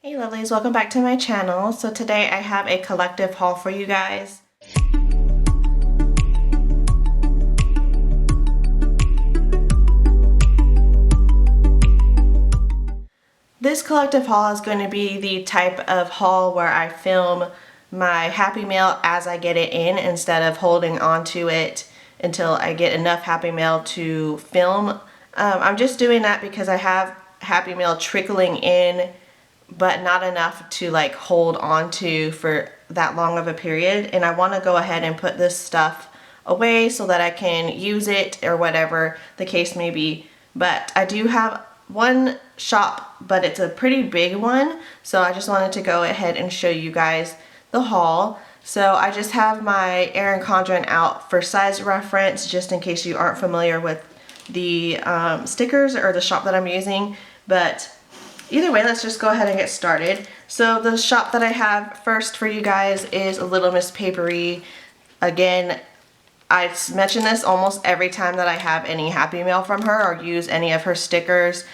Hey lovelies, welcome back to my channel. So today I have a collective haul for you guys. This collective haul is going to be the type of haul where I film my Happy Mail as I get it in instead of holding on to it until I get enough Happy Mail to film. I'm just doing that because I have Happy Mail trickling in, but not enough to like hold on to for that long of a period, and I want to go ahead and put this stuff away so that I can use it or whatever the case may be. But I do have one shop, but it's a pretty big one, so I just wanted to go ahead and show you guys the haul. So I just have my Erin Condren out for size reference, just in case you aren't familiar with the stickers or the shop that I'm using. But either way, let's just go ahead and get started. So the shop that I have first for you guys is LittleMissPaperie. Again, I mention this almost every time that I have any Happy Mail from her or use any of her stickers.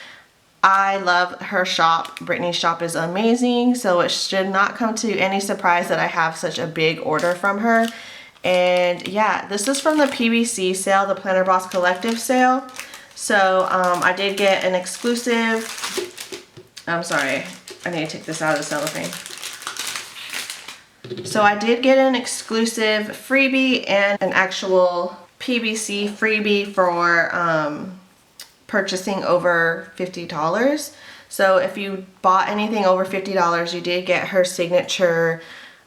I love her shop. Brittany's shop is amazing, so it should not come to any surprise that I have such a big order from her. And yeah, this is from the PBC sale, the Planner Boss Collective sale. So I did get an exclusive. I'm sorry, I need to take this out of the cellophane. So I did get an exclusive freebie and an actual PBC freebie for purchasing over $50. So if you bought anything over $50, you did get her signature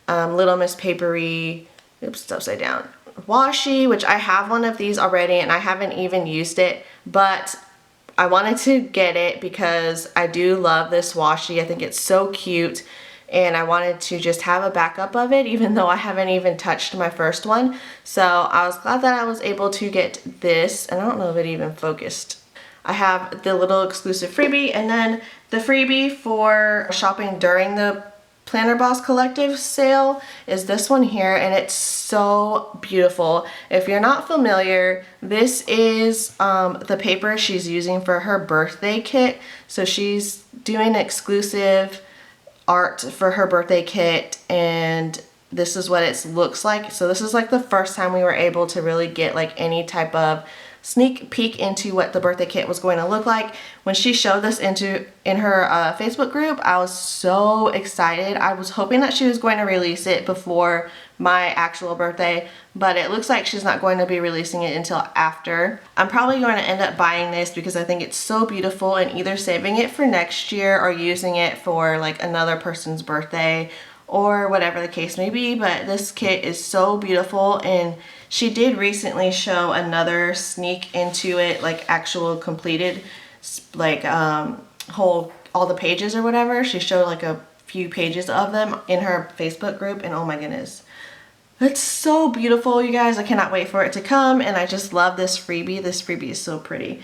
LittleMissPaperie, oops, it's upside down, washi, which I have one of these already and I haven't even used it, but I wanted to get it because I do love this washi. I think it's so cute, and I wanted to just have a backup of it even though I haven't even touched my first one. So I was glad that I was able to get this, and I don't know if it even focused. I have the little exclusive freebie, and then the freebie for shopping during the Planner Boss Collective sale is this one here, and it's so beautiful. If you're not familiar, this is the paper she's using for her birthday kit. So she's doing exclusive art for her birthday kit, and this is what it looks like. So this is like the first time we were able to really get like any type of sneak peek into what the birthday kit was going to look like. When she showed this in her Facebook group, I was so excited. I was hoping that she was going to release it before my actual birthday, but it looks like she's not going to be releasing it until after. I'm probably going to end up buying this because I think it's so beautiful, and either saving it for next year or using it for like another person's birthday or whatever the case may be. But this kit is so beautiful, and she did recently show another sneak into it, like actual completed, like whole all the pages or whatever. She showed like a few pages of them in her Facebook group, and oh my goodness, it's so beautiful, you guys. I cannot wait for it to come, and I just love this freebie. This freebie is so pretty,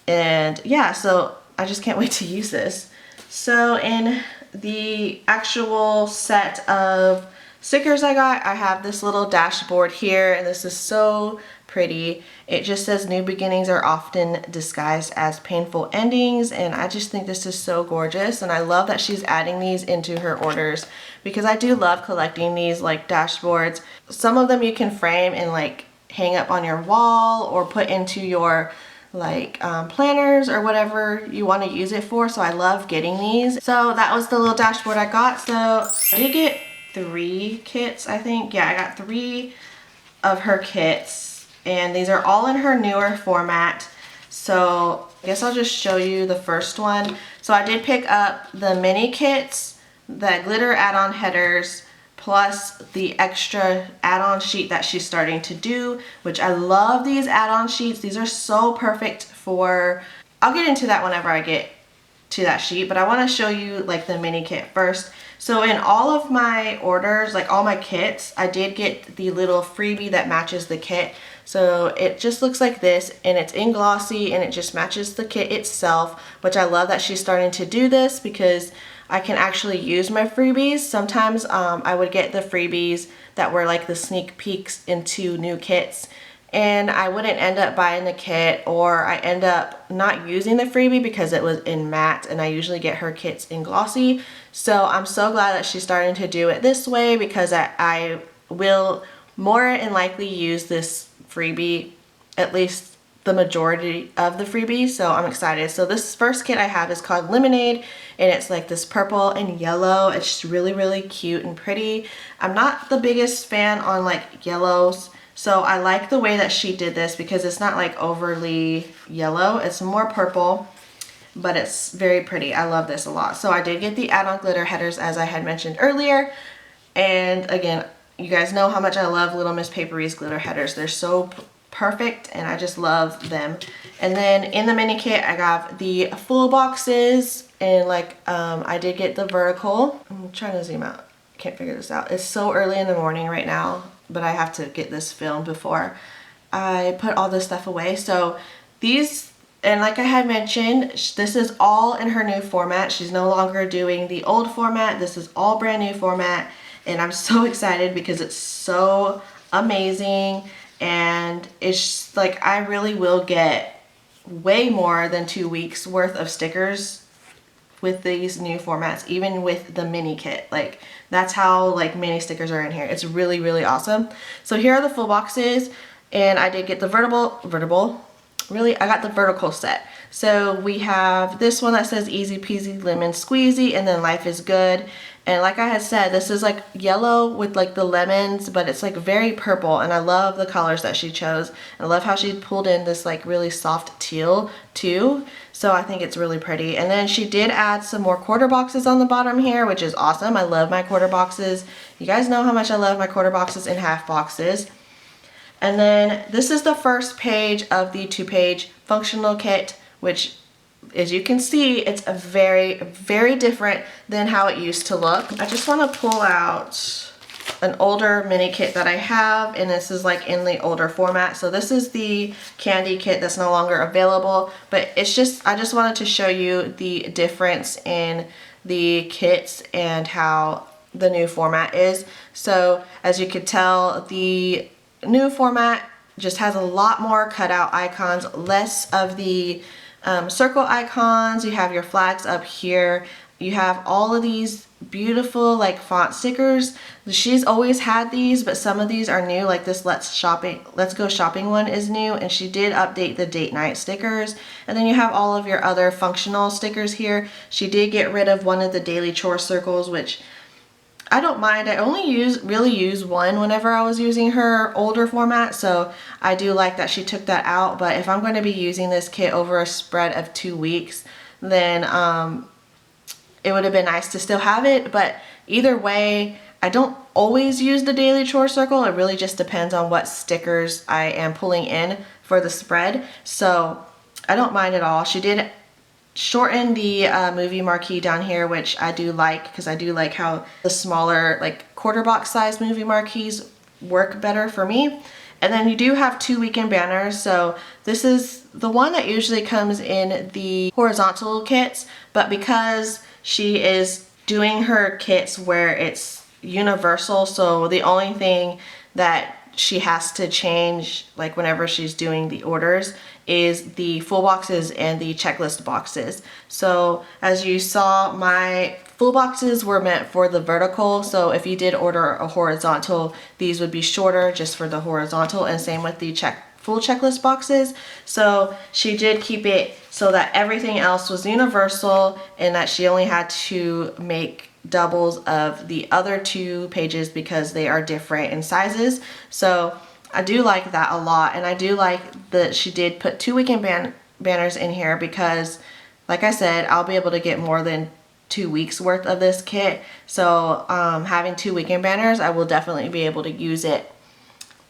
and yeah, so I just can't wait to use this. So in the actual set of stickers I got, I have this little dashboard here, and this is so pretty. It just says new beginnings are often disguised as painful endings, and I just think this is so gorgeous, and I love that she's adding these into her orders because I do love collecting these like dashboards. Some of them you can frame and like hang up on your wall or put into your like planners or whatever you want to use it for, so I love getting these. So that was the little dashboard I got. So I did get 3 kits, I think. Yeah, I got 3 of her kits, and these are all in her newer format. So I guess I'll just show you the first one. So I did pick up the mini kits, the glitter add-on headers, plus the extra add-on sheet that she's starting to do, which I love these add-on sheets. These are so perfect for, I'll get into that whenever I get to that sheet, but I want to show you like the mini kit first. So in all of my orders, like all my kits, I did get the little freebie that matches the kit. So it just looks like this, and it's in glossy, and it just matches the kit itself, which I love that she's starting to do this because I can actually use my freebies. Sometimes I would get the freebies that were like the sneak peeks into new kits, and I wouldn't end up buying the kit, or I end up not using the freebie because it was in matte, and I usually get her kits in glossy. So I'm so glad that she's starting to do it this way, because I will more than likely use this freebie, at least the majority of the freebie, so I'm excited. So this first kit I have is called Lemonade, and it's like this purple and yellow. It's just really, really cute and pretty. I'm not the biggest fan on like yellows, so I like the way that she did this because it's not like overly yellow. It's more purple, but it's very pretty. I love this a lot. So I did get the add-on glitter headers, as I had mentioned earlier, and again, you guys know how much I love Little Miss Papery's glitter headers. They're so perfect, and I just love them. And then in the mini kit I got the full boxes, and like I did get the vertical. I'm trying to zoom out, can't figure this out. It's so early in the morning right now, but I have to get this filmed before I put all this stuff away. So these, and like I had mentioned, this is all in her new format. She's no longer doing the old format. This is all brand new format, and I'm so excited because it's so amazing. And it's like, I really will get way more than 2 weeks worth of stickers with these new formats, even with the mini kit. Like, that's how like mini stickers are in here. It's really, really awesome. So here are the full boxes, and I did get the I got the vertical set. So we have this one that says easy peasy lemon squeezy, and then life is good. And like I had said, this is like yellow with like the lemons, but it's like very purple, and I love the colors that she chose. I love how she pulled in this like really soft teal too, so I think it's really pretty. And then she did add some more quarter boxes on the bottom here, which is awesome. I love my quarter boxes. You guys know how much I love my quarter boxes and half boxes. And then this is the first page of the 2-page functional kit, which, as you can see, it's a very, very different than how it used to look. I just want to pull out an older mini kit that I have, and this is like in the older format. So this is the candy kit that's no longer available, but it's just, I just wanted to show you the difference in the kits and how the new format is. So as you could tell, the new format just has a lot more cutout icons, less of the circle icons. You have your flags up here. You have all of these beautiful like font stickers. She's always had these, but some of these are new, like this let's go shopping one is new, and she did update the date night stickers. And then you have all of your other functional stickers here. She did get rid of one of the daily chore circles, which I don't mind. I only really use one whenever I was using her older format, so I do like that she took that out. But if I'm going to be using this kit over a spread of 2 weeks, then it would have been nice to still have it. But either way, I don't always use the daily chore circle. It really just depends on what stickers I am pulling in for the spread, so I don't mind at all. She did shorten the movie marquee down here, which I do like, because I do like how the smaller like quarter box size movie marquees work better for me. And then you do have 2 weekend banners. So this is the one that usually comes in the horizontal kits, but because she is doing her kits where it's universal, so the only thing that she has to change like whenever she's doing the orders is the full boxes and the checklist boxes. So as you saw, my full boxes were meant for the vertical, so if you did order a horizontal, these would be shorter just for the horizontal, and same with the full checklist boxes. So she did keep it so that everything else was universal, and that she only had to make doubles of the other 2 pages because they are different in sizes. So I do like that a lot, and I do like that she did put 2 weekend banners in here, because like I said, I'll be able to get more than 2 weeks worth of this kit. So having 2 weekend banners, I will definitely be able to use it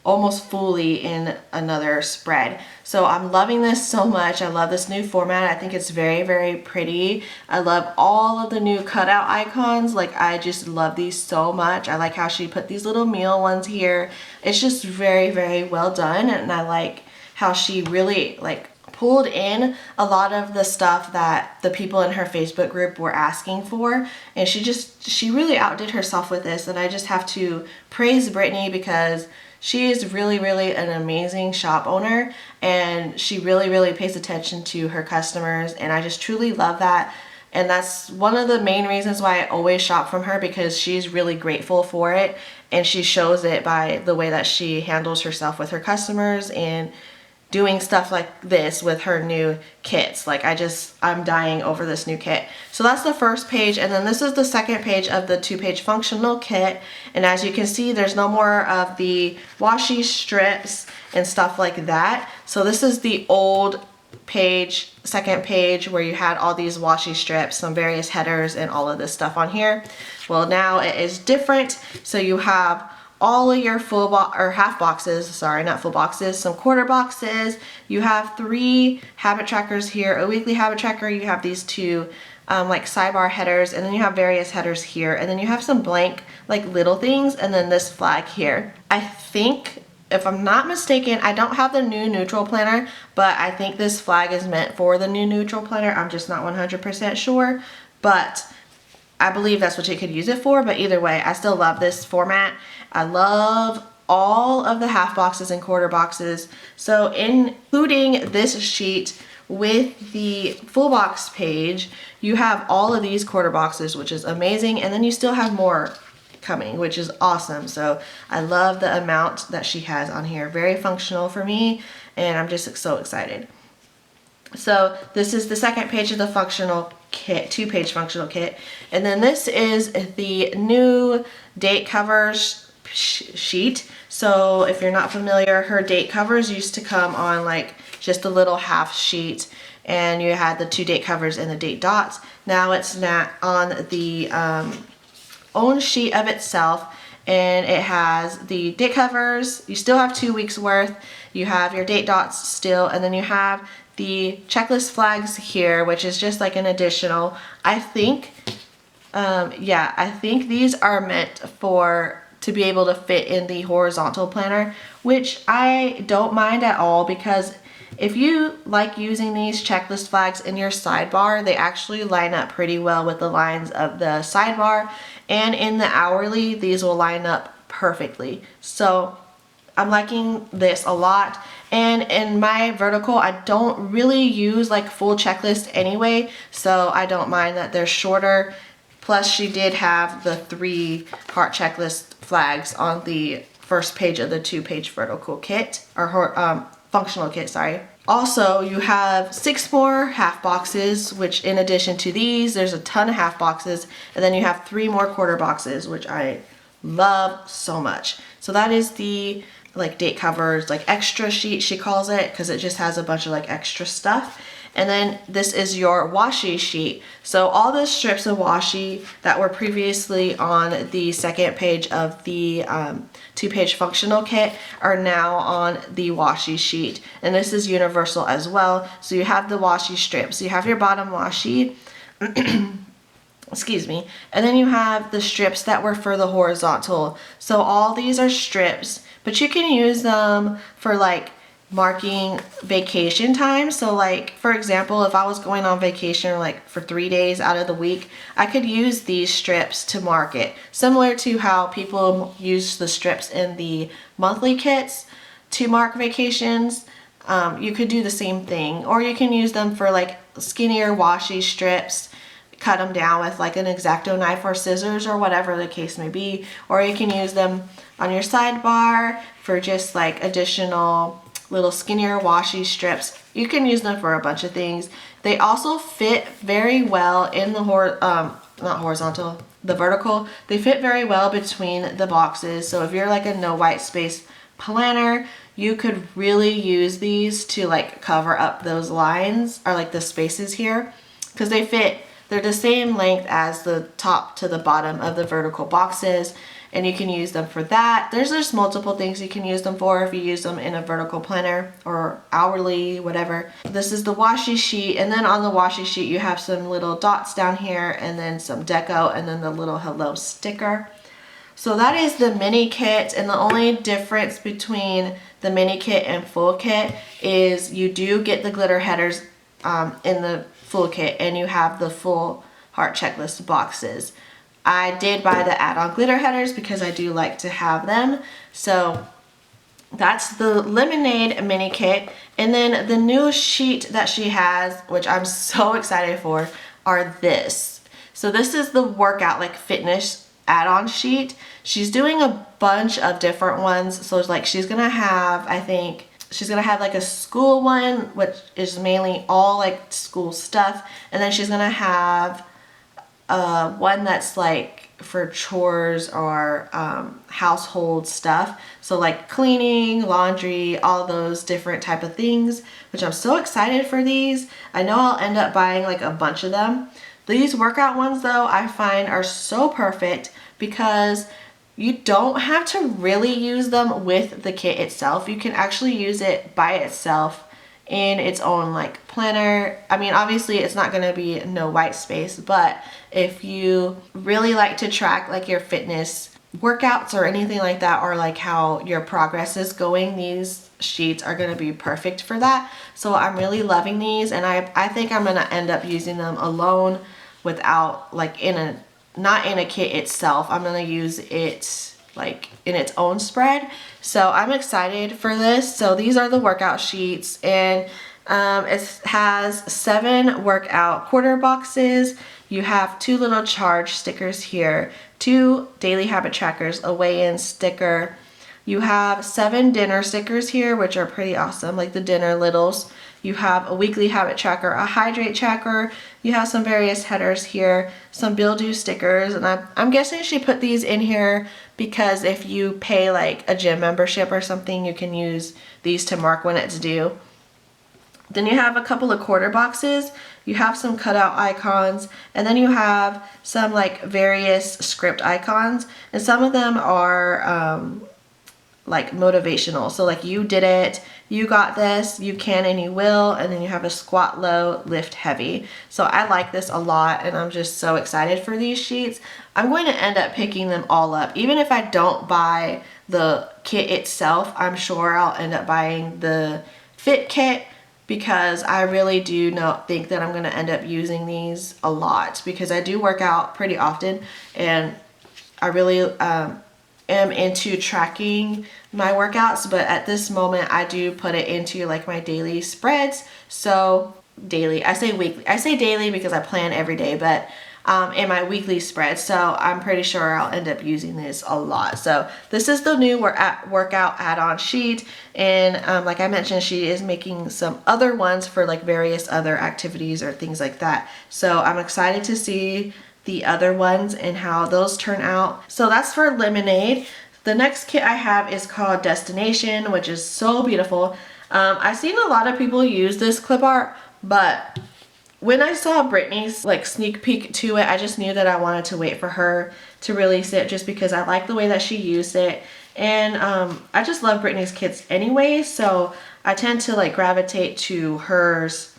almost fully in another spread. So I'm loving this so much. I love this new format. I think it's very, very pretty. I love all of the new cutout icons. Like, I just love these so much. I like how she put these little meal ones here. It's just very, very well done, and I like how she really like pulled in a lot of the stuff that the people in her Facebook group were asking for, and she really outdid herself with this. And I just have to praise Brittany, because She is really an amazing shop owner, and she really pays attention to her customers, and I just truly love that. And that's one of the main reasons why I always shop from her, because she's really grateful for it, and she shows it by the way that she handles herself with her customers and doing stuff like this with her new kits. Like I'm dying over this new kit. So that's the first page, and then this is the second page of the 2-page functional kit. And as you can see, there's no more of the washi strips and stuff like that. So this is the old page, second page, where you had all these washi strips, some various headers, and all of this stuff on here. Well, now it is different. So you have all of your half boxes, sorry, not full boxes, some quarter boxes. You have 3 habit trackers here, a weekly habit tracker. You have these 2 like sidebar headers, and then you have various headers here, and then you have some blank like little things, and then this flag here. I think, if I'm not mistaken, I don't have the new neutral planner, but I think this flag is meant for the new neutral planner. I'm just not 100% sure, but I believe that's what you could use it for. But either way, I still love this format. I love all of the half boxes and quarter boxes. So including this sheet with the full box page, you have all of these quarter boxes, which is amazing. And then you still have more coming, which is awesome. So I love the amount that she has on here. Very functional for me, and I'm just so excited. So this is the second page of the functional kit, 2-page functional kit. And then this is the new date covers sheet. So if you're not familiar, her date covers used to come on like just a little half sheet, and you had the 2 date covers and the date dots. Now it's not on the own sheet of itself, and it has the date covers. You still have 2 weeks worth. You have your date dots still, and then you have the checklist flags here, which is just like an additional. I think, yeah, I think these are meant to be able to fit in the horizontal planner, which I don't mind at all, because if you like using these checklist flags in your sidebar, they actually line up pretty well with the lines of the sidebar, and in the hourly, these will line up perfectly. So I'm liking this a lot. And in my vertical, I don't really use like full checklist anyway, so I don't mind that they're shorter. Plus, she did have the 3 heart checklist flags on the first page of the 2-page vertical kit, or functional kit, sorry. Also, you have 6 more half boxes, which in addition to these, there's a ton of half boxes, and then you have 3 more quarter boxes, which I love so much. So that is the like date covers, like extra sheet, she calls it, because it just has a bunch of like extra stuff. And then this is your washi sheet. So all the strips of washi that were previously on the second page of the 2-page functional kit are now on the washi sheet. And this is universal as well. So you have the washi strips. You have your bottom washi, excuse me, and then you have the strips that were for the horizontal. So all these are strips, but you can use them for like marking vacation time. So like, for example, if I was going on vacation like for 3 days out of the week, I could use these strips to mark it. Similar to how people use the strips in the monthly kits to mark vacations. You could do the same thing, or you can use them for like skinnier washi strips, cut them down with like an X-Acto knife or scissors or whatever the case may be, or you can use them on your sidebar for just like additional little skinnier washi strips. You can use them for a bunch of things. They also fit very well in the not horizontal, the vertical. They fit very well between the boxes. So if you're like a no white space planner, you could really use these to like cover up those lines or like the spaces here, because they fit. They're the same length as the top to the bottom of the vertical boxes, and you can use them for that. There's just multiple things you can use them for if you use them in a vertical planner or hourly, whatever. This is the washi sheet, and then on the washi sheet you have some little dots down here, and then some deco, and then the little hello sticker. So that is the mini kit, and the only difference between the mini kit and full kit is you do get the glitter headers in the full kit, and you have the full heart checklist boxes. I did buy the add-on glitter headers because I do like to have them. So That's the Lemonade mini kit. And then the new sheet that she has, which I'm so excited for, are this. So this is the workout, like fitness add-on sheet. She's doing a bunch of different ones. So it's like she's gonna have, I think, she's gonna have like a school one, which is mainly all like school stuff. And then she's gonna have one that's like for chores or household stuff, so like cleaning, laundry, all those different type of things, which I'm so excited for these. I know I'll end up buying like a bunch of them. These workout ones though, I find are so perfect because you don't have to really use them with the kit itself. You can actually use it by itself in its own like planner. I mean, obviously it's not going to be no white space, but if you really like to track like your fitness workouts or anything like that, or like how your progress is going, these sheets are going to be perfect for that. So I'm really loving these, and I think I'm going to end up using them alone without like not in a kit itself. I'm going to use it like in its own spread. So I'm excited for this. So these are the workout sheets, and it has 7 workout quarter boxes. You have 2 little charge stickers here, 2 daily habit trackers, a weigh-in sticker. You have 7 dinner stickers here, which are pretty awesome, like the dinner littles. You have a weekly habit tracker, a hydrate tracker. You have some various headers here, some bill due stickers, and I'm guessing she put these in here because if you pay like a gym membership or something, you can use these to mark when it's due. Then you have a couple of quarter boxes. You have some cutout icons, and then you have some like various script icons, and some of them are like motivational. So like, you did it, you got this, you can and you will, and then you have a squat low, lift heavy. So I like this a lot, and I'm just so excited for these sheets. I'm going to end up picking them all up. Even if I don't buy the kit itself, I'm sure I'll end up buying the fit kit, because I really do think that I'm going to end up using these a lot, because I do work out pretty often, and I really am into tracking my workouts, but at this moment I do put it into like my daily spreads. So daily, I say weekly, I say daily because I plan every day, but in my weekly spread. So I'm pretty sure I'll end up using this a lot. So this is the new workout add-on sheet, and like I mentioned, she is making some other ones for like various other activities or things like that. So I'm excited to see the other ones and how those turn out. So that's for Lemonade. The next kit I have is called Destination, which is so beautiful. I've seen a lot of people use this clip art, but when I saw Brittany's like sneak peek to it, I just knew that I wanted to wait for her to release it, just because I like the way that she used it. And I just love Brittany's kits anyway, so I tend to like gravitate to hers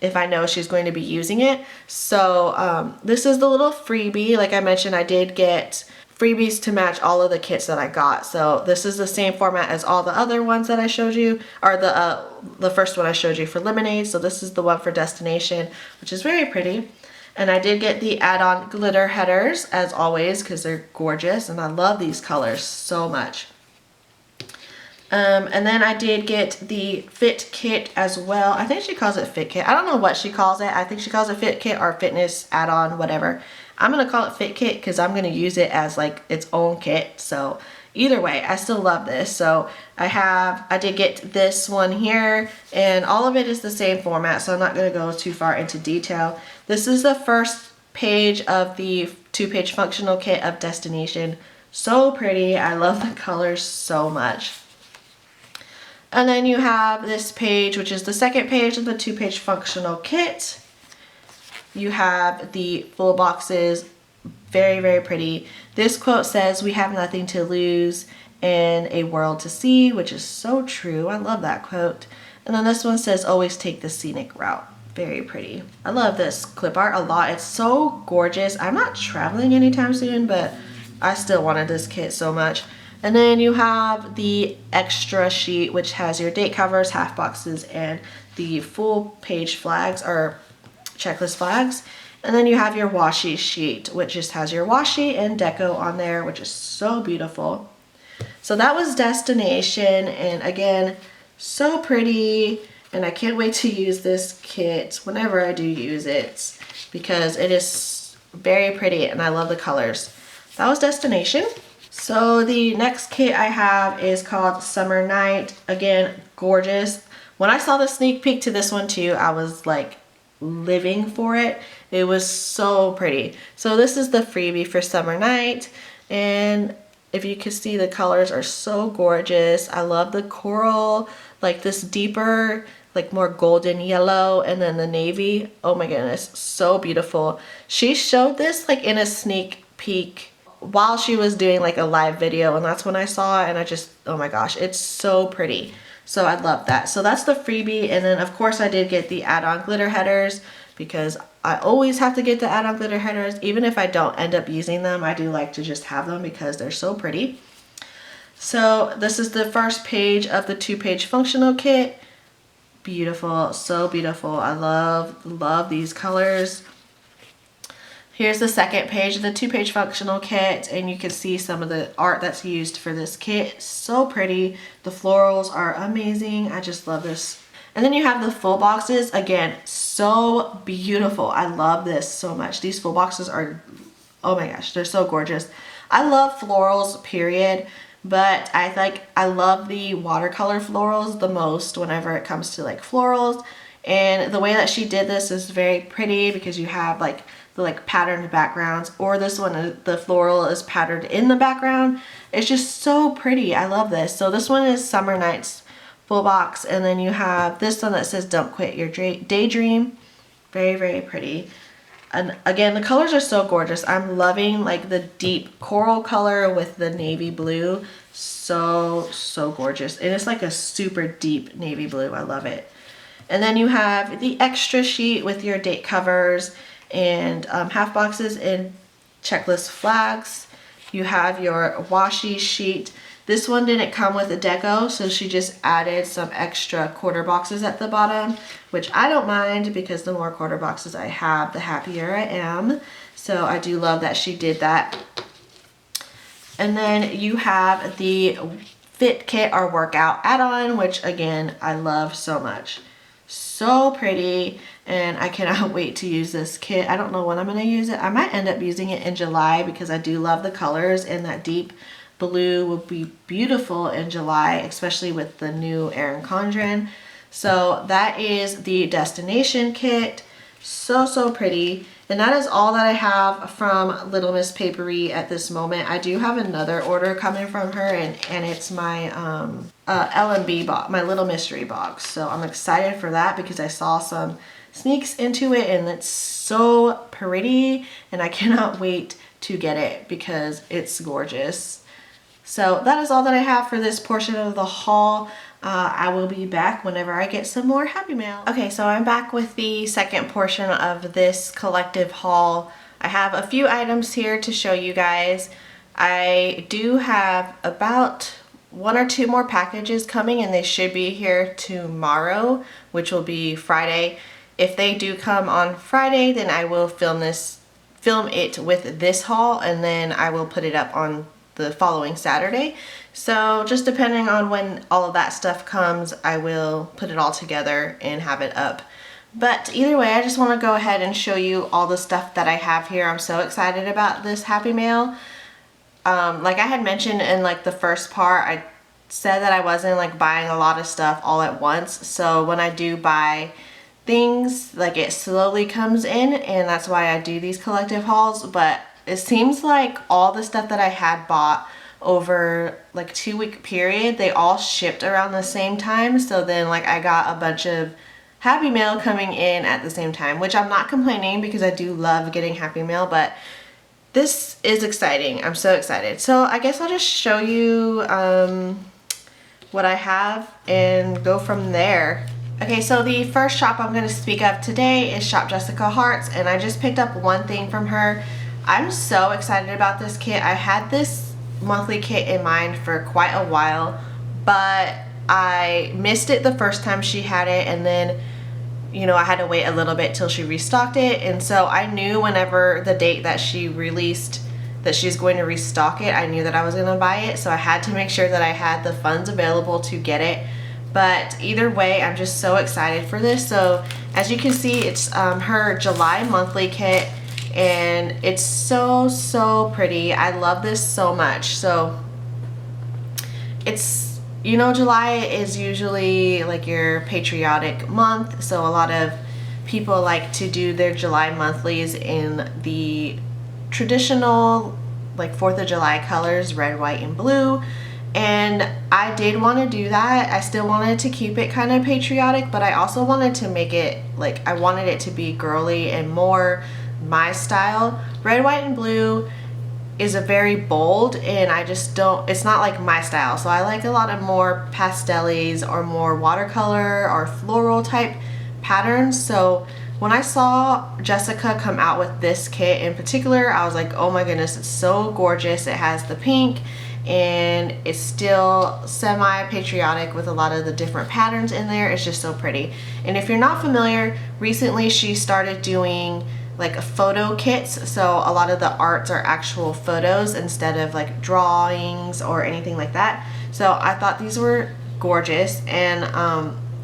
if I know she's going to be using it. So this is the little freebie. Like I mentioned, I did get freebies to match all of the kits that I got. So this is the same format as all the other ones that I showed you, or the first one I showed you for Lemonade. So this is the one for Destination, which is very pretty. And I did get the add-on glitter headers as always, because they're gorgeous and I love these colors so much. And then I did get the fit kit as well. I think she calls it fit kit. I don't know what she calls it. I think she calls it fit kit or fitness add-on, whatever. I'm going to call it fit kit because I'm going to use it as like its own kit. So either way, I still love this. So I did get this one here, and all of it is the same format, so I'm not going to go too far into detail. This is the first page of the 2-page functional kit of Destination. So pretty. I love the colors so much. And then you have this page, which is the second page of the 2-page functional kit. You have the full boxes, very, very pretty. This quote says, "We have nothing to lose and a world to see," which is so true. I love that quote. And then this one says, "Always take the scenic route." Very pretty. I love this clip art a lot. It's so gorgeous. I'm not traveling anytime soon, but I still wanted this kit so much. And then you have the extra sheet, which has your date covers, half boxes, and the full page flags or checklist flags. And then you have your washi sheet, which just has your washi and deco on there, which is so beautiful. So that was Destination, and again, so pretty, and I can't wait to use this kit whenever I do use it because it is very pretty and I love the colors. That was Destination. So the next kit I have is called Summer Night. Again, gorgeous. When I saw the sneak peek to this one too, I was like living for it. It was so pretty. So this is the freebie for Summer Night, and if you can see, the colors are so gorgeous. I love the coral, like this deeper, like more golden yellow, and then the navy. Oh my goodness, so beautiful. She showed this like in a sneak peek while she was doing like a live video, and that's when I saw it, and I just, oh my gosh, it's so pretty. So I love that. So that's the freebie, and then of course I did get the add-on glitter headers because I always have to get the add-on glitter headers. Even if I don't end up using them, I do like to just have them because they're so pretty. So this is the first page of the 2-page functional kit. Beautiful, so beautiful. I love these colors. Here's the second page of the 2-page functional kit, and you can see some of the art that's used for this kit. So pretty. The florals are amazing. I just love this. And then you have the full boxes. Again, so beautiful. I love this so much. These full boxes are, oh my gosh, they're so gorgeous. I love florals, period, but I love the watercolor florals the most whenever it comes to like florals. And the way that she did this is very pretty because you have like the like patterned backgrounds, or this one, the floral is patterned in the background. It's just so pretty. I love this. So this one is Summer Nights full box, and then you have this one that says Don't Quit Your Daydream. Very, very pretty. And again, the colors are so gorgeous. I'm loving like the deep coral color with the navy blue. So gorgeous. And it's like a super deep navy blue. I love it. And then you have the extra sheet with your date covers and half boxes and checklist flags. You have your washi sheet. This one didn't come with a deco, so she just added some extra quarter boxes at the bottom, which I don't mind because the more quarter boxes I have, the happier I am. So I do love that she did that. And then you have the Fit Kit or Workout add-on, which again, I love so much. So pretty, and I cannot wait to use this kit. I don't know when I'm going to use it. I might end up using it in July because I do love the colors, and that deep blue will be beautiful in July, especially with the new Erin Condren. So that is the Destination kit. So pretty. And that is all that I have from Little Miss Papery at this moment. I do have another order coming from her, and it's my LMB box, my Little Mystery box. So I'm excited for that because I saw some sneaks into it, and it's so pretty, and I cannot wait to get it because it's gorgeous. So that is all that I have for this portion of the haul. I will be back whenever I get some more Happy Mail. Okay, so I'm back with the second portion of this collective haul. I have a few items here to show you guys. I do have about 1 or 2 more packages coming, and they should be here tomorrow, which will be Friday. If they do come on Friday, then I will film it with this haul, and then I will put it up on the following Saturday. So just depending on when all of that stuff comes, I will put it all together and have it up. But either way, I just want to go ahead and show you all the stuff that I have here. I'm so excited about this Happy Mail. Like I had mentioned in like the first part, I said that I wasn't like buying a lot of stuff all at once. So when I do buy things, like it slowly comes in, and that's why I do these collective hauls. But it seems like all the stuff that I had bought over like 2-week period, they all shipped around the same time. So then like I got a bunch of Happy Mail coming in at the same time, which I'm not complaining because I do love getting Happy Mail, but this is exciting. I'm so excited. So I guess I'll just show you what I have and go from there. Okay, so the first shop I'm going to speak of today is ShopJessicaHearts, and I just picked up one thing from her. I'm so excited about this kit. I had this monthly kit in mind for quite a while, but I missed it the first time she had it, and then you know I had to wait a little bit till she restocked it. And so I knew whenever the date that she released that she's going to restock it, I knew that I was going to buy it, so I had to make sure that I had the funds available to get it. But either way, I'm just so excited for this. So as you can see, it's her July monthly kit, and it's so pretty. I love this so much. So it's, you know, July is usually like your patriotic month, so a lot of people like to do their July monthlies in the traditional like 4th of July colors, red, white, and blue. And I did want to do that. I still wanted to keep it kind of patriotic, but I also wanted to make it like, I wanted it to be girly and more my style. Red, white, and blue is a very bold, and I just don't, it's not like my style. So I like a lot of more pastellies or more watercolor or floral type patterns. So when I saw Jessica come out with this kit in particular, I was like, oh my goodness, it's so gorgeous. It has the pink, and it's still semi-patriotic with a lot of the different patterns in there. It's just so pretty. And if you're not familiar, recently she started doing like photo kits, so a lot of the arts are actual photos instead of like drawings or anything like that. So I thought these were gorgeous, and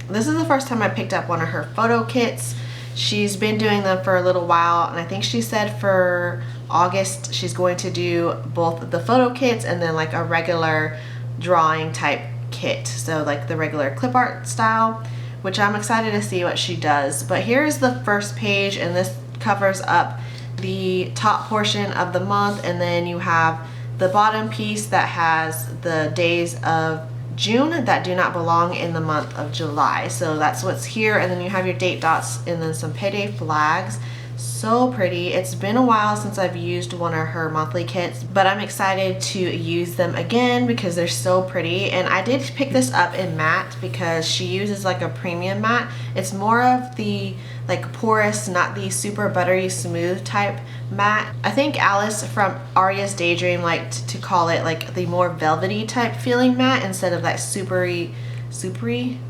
this is the first time I picked up one of her photo kits. She's been doing them for a little while, and I think she said for August she's going to do both the photo kits and then like a regular drawing type kit, so like the regular clip art style, which I'm excited to see what she does. But here's the first page, and this covers up the top portion of the month, and then you have the bottom piece that has the days of June that do not belong in the month of July. So that's what's here, and then you have your date dots and then some payday flags. So pretty. It's been a while since I've used one of her monthly kits, but I'm excited to use them again because they're so pretty. And I did pick this up in matte because she uses like a premium matte. It's more of the like porous, not the super buttery smooth type matte. I think Alice from Arya's Daydream liked to call it like the more velvety type feeling matte instead of that supery,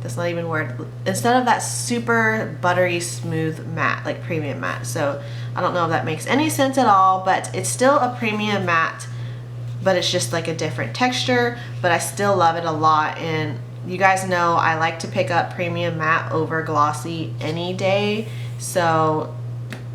that's not even a word, instead of that super buttery smooth matte, like premium matte. So I don't know if that makes any sense at all, but it's still a premium matte, but it's just like a different texture. But I still love it a lot, and you guys know I like to pick up premium matte over glossy any day. So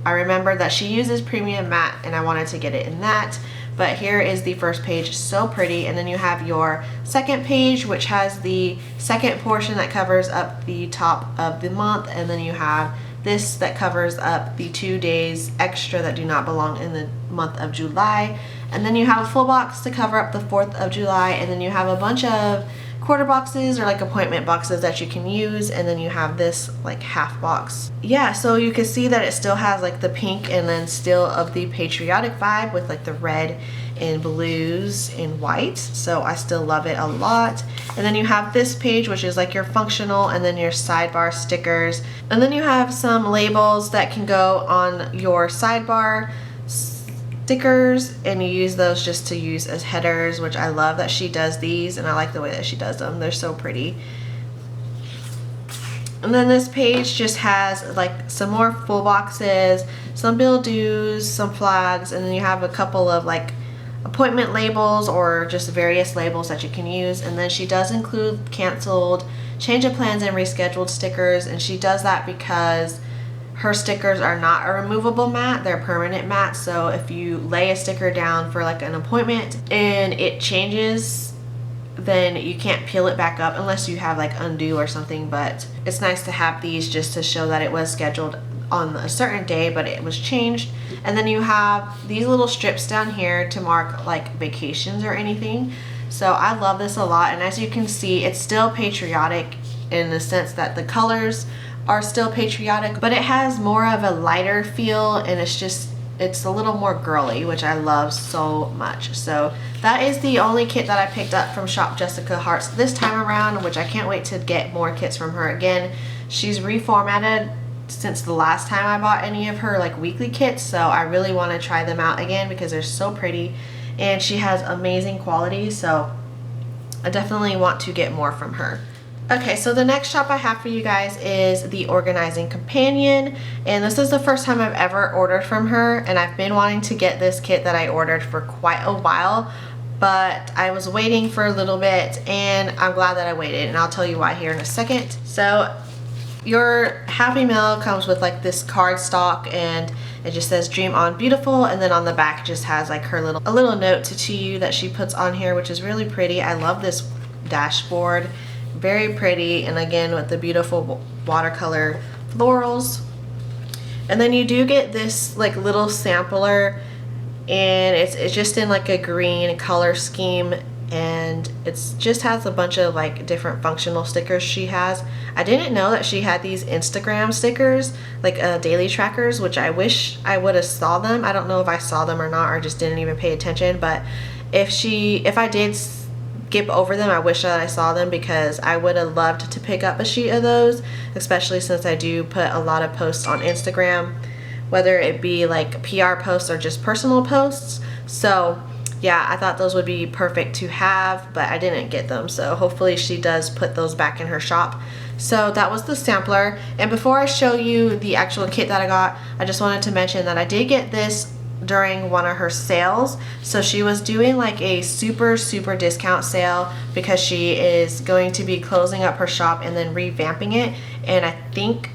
I remember that she uses premium matte, and I wanted to get it in that. But here is the first page, so pretty. And then you have your second page, which has the second portion that covers up the top of the month, and then you have this that covers up the 2 days extra that do not belong in the month of July. And then you have a full box to cover up the 4th of July, and then you have a bunch of quarter boxes or like appointment boxes that you can use, and then you have this like half box. Yeah, so you can see that it still has like the pink and then still of the patriotic vibe with like the red and blues and white. So I still love it a lot. And then you have this page, which is like your functional, and then your sidebar stickers, and then you have some labels that can go on your sidebar stickers, and you use those just to use as headers, which I love that she does these, and I like the way that she does them. They're so pretty. And then this page just has like some more full boxes, some bill dues, some flags, and then you have a couple of like appointment labels or just various labels that you can use. And then she does include canceled, change of plans, and rescheduled stickers, and she does that because her stickers are not a removable matte, they're permanent matte. So if you lay a sticker down for like an appointment and it changes, then you can't peel it back up unless you have like undo or something. But it's nice to have these just to show that it was scheduled on a certain day but it was changed. And then you have these little strips down here to mark like vacations or anything. So I love this a lot, and as you can see, it's still patriotic in the sense that the colors are still patriotic, but it has more of a lighter feel, and it's a little more girly, which I love so much. So that is the only kit that I picked up from ShopJessicaHearts this time around, which I can't wait to get more kits from her again. She's reformatted since the last time I bought any of her like weekly kits, so I really want to try them out again because they're so pretty, and she has amazing quality, so I definitely want to get more from her. Okay, so the next shop I have for you guys is the Organizing Companion, and this is the first time I've ever ordered from her, and I've been wanting to get this kit that I ordered for quite a while, but I was waiting for a little bit, and I'm glad that I waited, and I'll tell you why here in a second. So your Happy Mail comes with like this cardstock, and it just says Dream On Beautiful, and then on the back it just has like her a little note to you that she puts on here, which is really pretty. I love this dashboard. Very pretty, and again with the beautiful watercolor florals. And then you do get this like little sampler, and it's just in like a green color scheme, and it's just has a bunch of like different functional stickers she has. I didn't know that she had these Instagram stickers, like daily trackers, which I wish I would have saw them. I don't know if I saw them or not, or just didn't even pay attention, but if I did skip over them, I wish that I saw them, because I would have loved to pick up a sheet of those, especially since I do put a lot of posts on Instagram, whether it be like PR posts or just personal posts. So yeah, I thought those would be perfect to have, but I didn't get them, so hopefully she does put those back in her shop. So that was the sampler, and before I show you the actual kit that I got, I just wanted to mention that I did get this during one of her sales. So she was doing like a super discount sale, because she is going to be closing up her shop and then revamping it, and I think,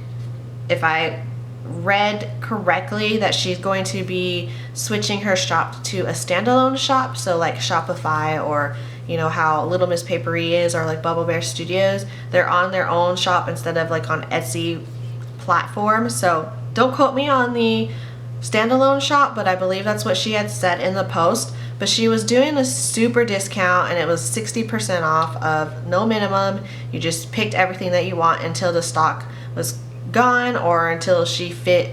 if I read correctly, that she's going to be switching her shop to a standalone shop, so like Shopify, or you know how LittleMissPaperie is, or like Bubble Bear Studios. They're on their own shop instead of like on Etsy platform. So don't quote me on the standalone shop, but I believe that's what she had said in the post. But she was doing a super discount, and it was 60% off of no minimum. You just picked everything that you want until the stock was gone, or until she felt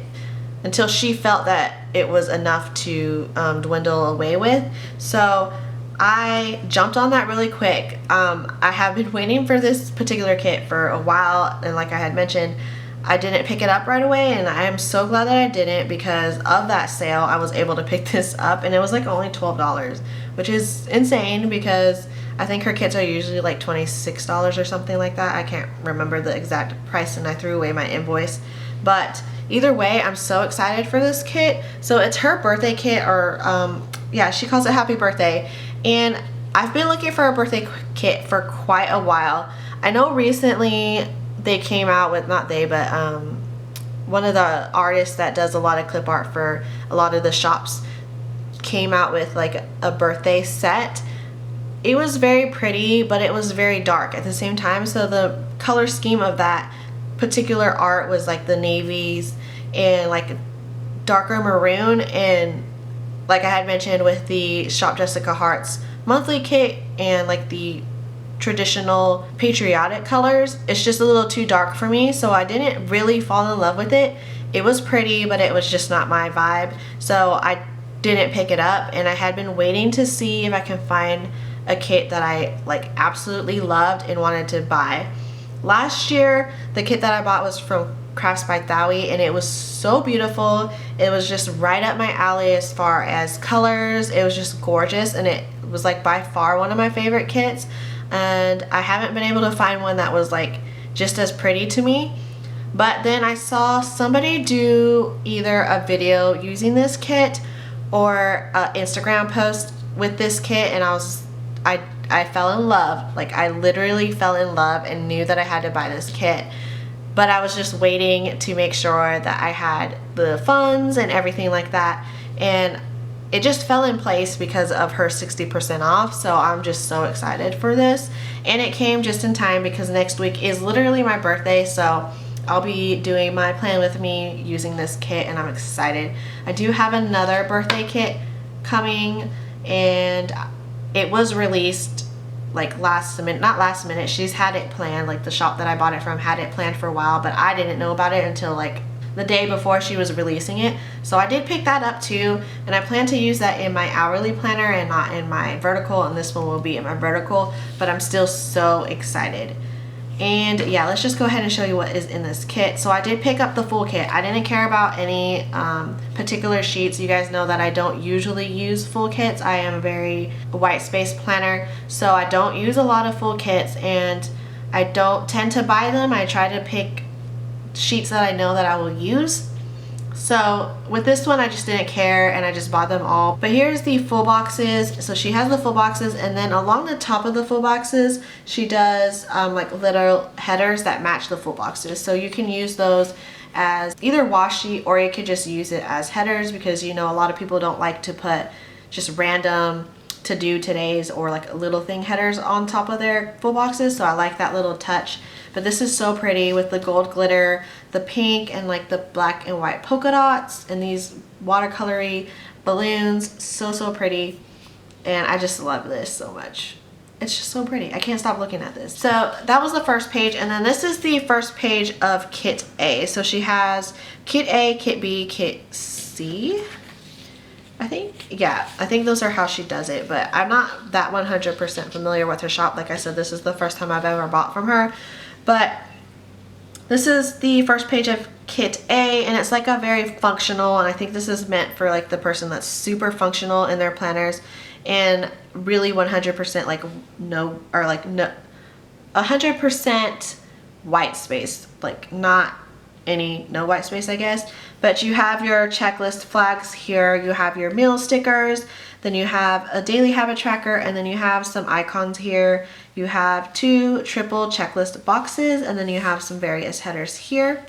that it was enough to dwindle away with. So I jumped on that really quick. I have been waiting for this particular kit for a while, and like I had mentioned, I didn't pick it up right away, and I am so glad that I didn't, because of that sale I was able to pick this up, and it was like only $12, which is insane, because I think her kits are usually like $26 or something like that. I can't remember the exact price, and I threw away my invoice. But either way, I'm so excited for this kit. So it's her birthday kit, or yeah, she calls it Happy Birthday, and I've been looking for a birthday kit for quite a while. I know recently they came out with, not they, but one of the artists that does a lot of clip art for a lot of the shops came out with like a birthday set. It was very pretty, but it was very dark at the same time. So the color scheme of that particular art was like the navies and like darker maroon, and like I had mentioned with the ShopJessicaHearts monthly kit and like the traditional patriotic colors, it's just a little too dark for me, so I didn't really fall in love with it. It was pretty, but it was just not my vibe, so I didn't pick it up. And I had been waiting to see if I can find a kit that I like absolutely loved and wanted to buy. Last year the kit that I bought was from Crafts by Avie, and it was so beautiful. It was just right up my alley as far as colors. It was just gorgeous, and it was like by far one of my favorite kits. And I haven't been able to find one that was like just as pretty to me. But then I saw somebody do either a video using this kit or an Instagram post with this kit, and I fell in love. Like I literally fell in love and knew that I had to buy this kit. But I was just waiting to make sure that I had the funds and everything like that, and it just fell in place because of her 60% off. So I'm just so excited for this, and it came just in time because next week is literally my birthday, so I'll be doing my plan with me using this kit, and I'm excited. I do have another birthday kit coming, and it was released like last minute, not last minute, she's had it planned, like the shop that I bought it from had it planned for a while, but I didn't know about it until like the day before she was releasing it. So I did pick that up too, and I plan to use that in my hourly planner and not in my vertical, and this one will be in my vertical, but I'm still so excited. And yeah, let's just go ahead and show you what is in this kit. So I did pick up the full kit. I didn't care about any particular sheets. You guys know that I don't usually use full kits. I am a very white space planner, so I don't use a lot of full kits, and I don't tend to buy them. I try to pick sheets that I know that I will use. So with this one I just didn't care and I just bought them all. But here's the full boxes. So she has the full boxes, and then along the top of the full boxes she does like little headers that match the full boxes. So you can use those as either washi, or you could just use it as headers, because you know a lot of people don't like to put just random to do today's or like little thing headers on top of their full boxes. So I like that little touch. But this is so pretty with the gold glitter, the pink, and like the black and white polka dots, and these watercolory balloons. So pretty, and I just love this so much. It's just so pretty. I can't stop looking at this. So that was the first page, and then this is the first page of Kit A. So she has Kit A, Kit B, Kit C, I think. Yeah, I think those are how she does it, but I'm not that 100% familiar with her shop. Like I said, this is the first time I've ever bought from her. But this is the first page of Kit A, and it's like a very functional, and I think this is meant for like the person that's super functional in their planners and really 100% like no, or like no, 100% white space, like not any no white space, I guess. But you have your checklist flags here, you have your meal stickers, then you have a daily habit tracker, and then you have some icons here. You have 2 triple checklist boxes, and then you have some various headers here.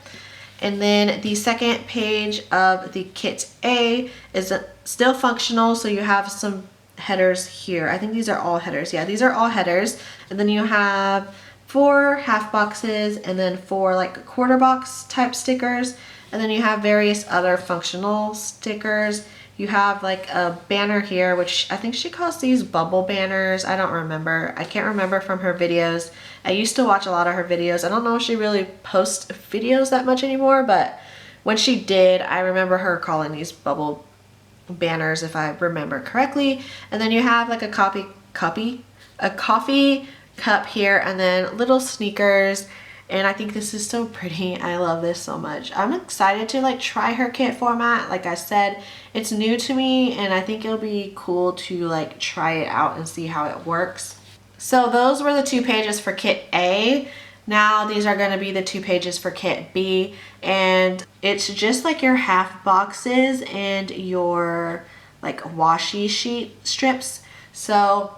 And then the second page of the Kit A is still functional, so you have some headers here. I think these are all headers. Yeah, these are all headers. And then you have 4 half boxes, and then 4 like quarter box type stickers. And then you have various other functional stickers. You have like a banner here, which I think she calls these bubble banners. I don't remember. I can't remember from her videos. I used to watch a lot of her videos. I don't know if she really posts videos that much anymore, but when she did, I remember her calling these bubble banners, if I remember correctly. And then you have like a coffee cup here, and then little sneakers. And I think this is so pretty. I love this so much. I'm excited to like try her kit format. Like I said, it's new to me, and I think it'll be cool to like try it out and see how it works. So those were the 2 pages for Kit A. Now these are going to be the 2 pages for Kit B, and it's just like your half boxes and your like washi sheet strips. So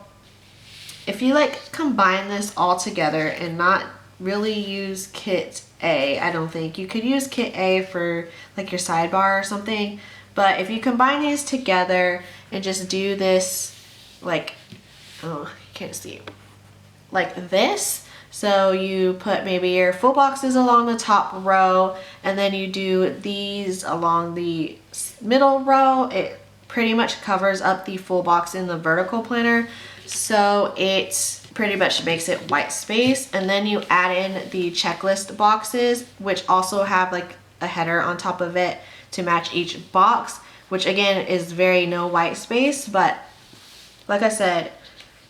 if you like combine this all together and not really use Kit A, I don't think. You could use Kit A for like your sidebar or something, but if you combine these together and just do this like, oh, you can't see, like this. So you put maybe your full boxes along the top row, and then you do these along the middle row. It pretty much covers up the full box in the vertical planner, so it's pretty much makes it white space. And then you add in the checklist boxes, which also have like a header on top of it to match each box, which again is very no white space. But like I said,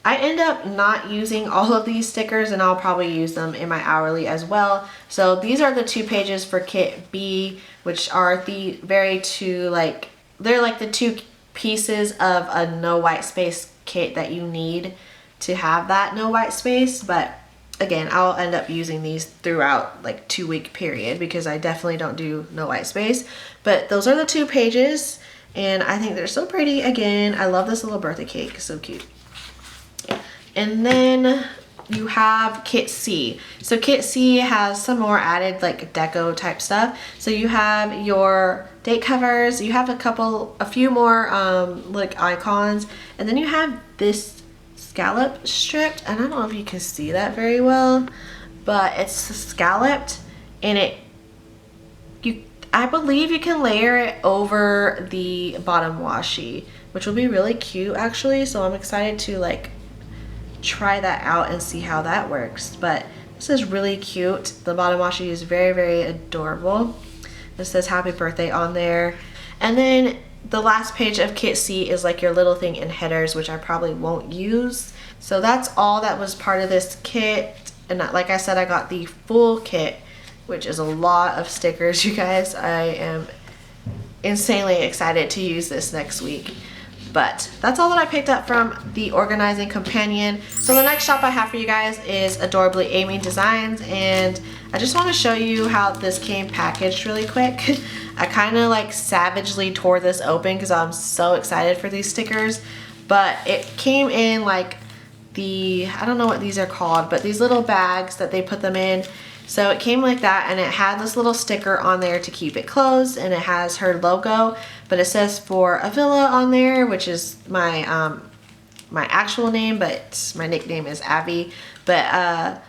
I end up not using all of these stickers, and I'll probably use them in my hourly as well. So these are the 2 pages for Kit B, which are the very 2 like, they're like the 2 pieces of a no white space kit that you need to have that no white space. But again, I'll end up using these throughout like 2-week period, because I definitely don't do no white space. But those are the 2 pages, and I think they're so pretty. Again, I love this little birthday cake, so cute. And then you have Kit C. So Kit C has some more added like deco type stuff. So you have your date covers, you have a few more like icons, and then you have this scallop stripped, and I don't know if you can see that very well, but it's scalloped, and I believe you can layer it over the bottom washi, which will be really cute actually. So I'm excited to like try that out and see how that works. But this is really cute. The bottom washi is very adorable. It says happy birthday on there. And then the last page of Kit C is like your little thing in headers, which I probably won't use. So that's all that was part of this kit. And like I said, I got the full kit, which is a lot of stickers, you guys. I am insanely excited to use this next week. But that's all that I picked up from the organizing companion. So the next shop I have for you guys is Adorably Amy Designs, and I just want to show you how this came packaged really quick. I kind of like savagely tore this open because I'm so excited for these stickers, but it came in like I don't know what these are called, but these little bags that they put them in. So it came like that, and it had this little sticker on there to keep it closed, and it has her logo, but it says for Avie on there, which is my my actual name, but my nickname is Avie. But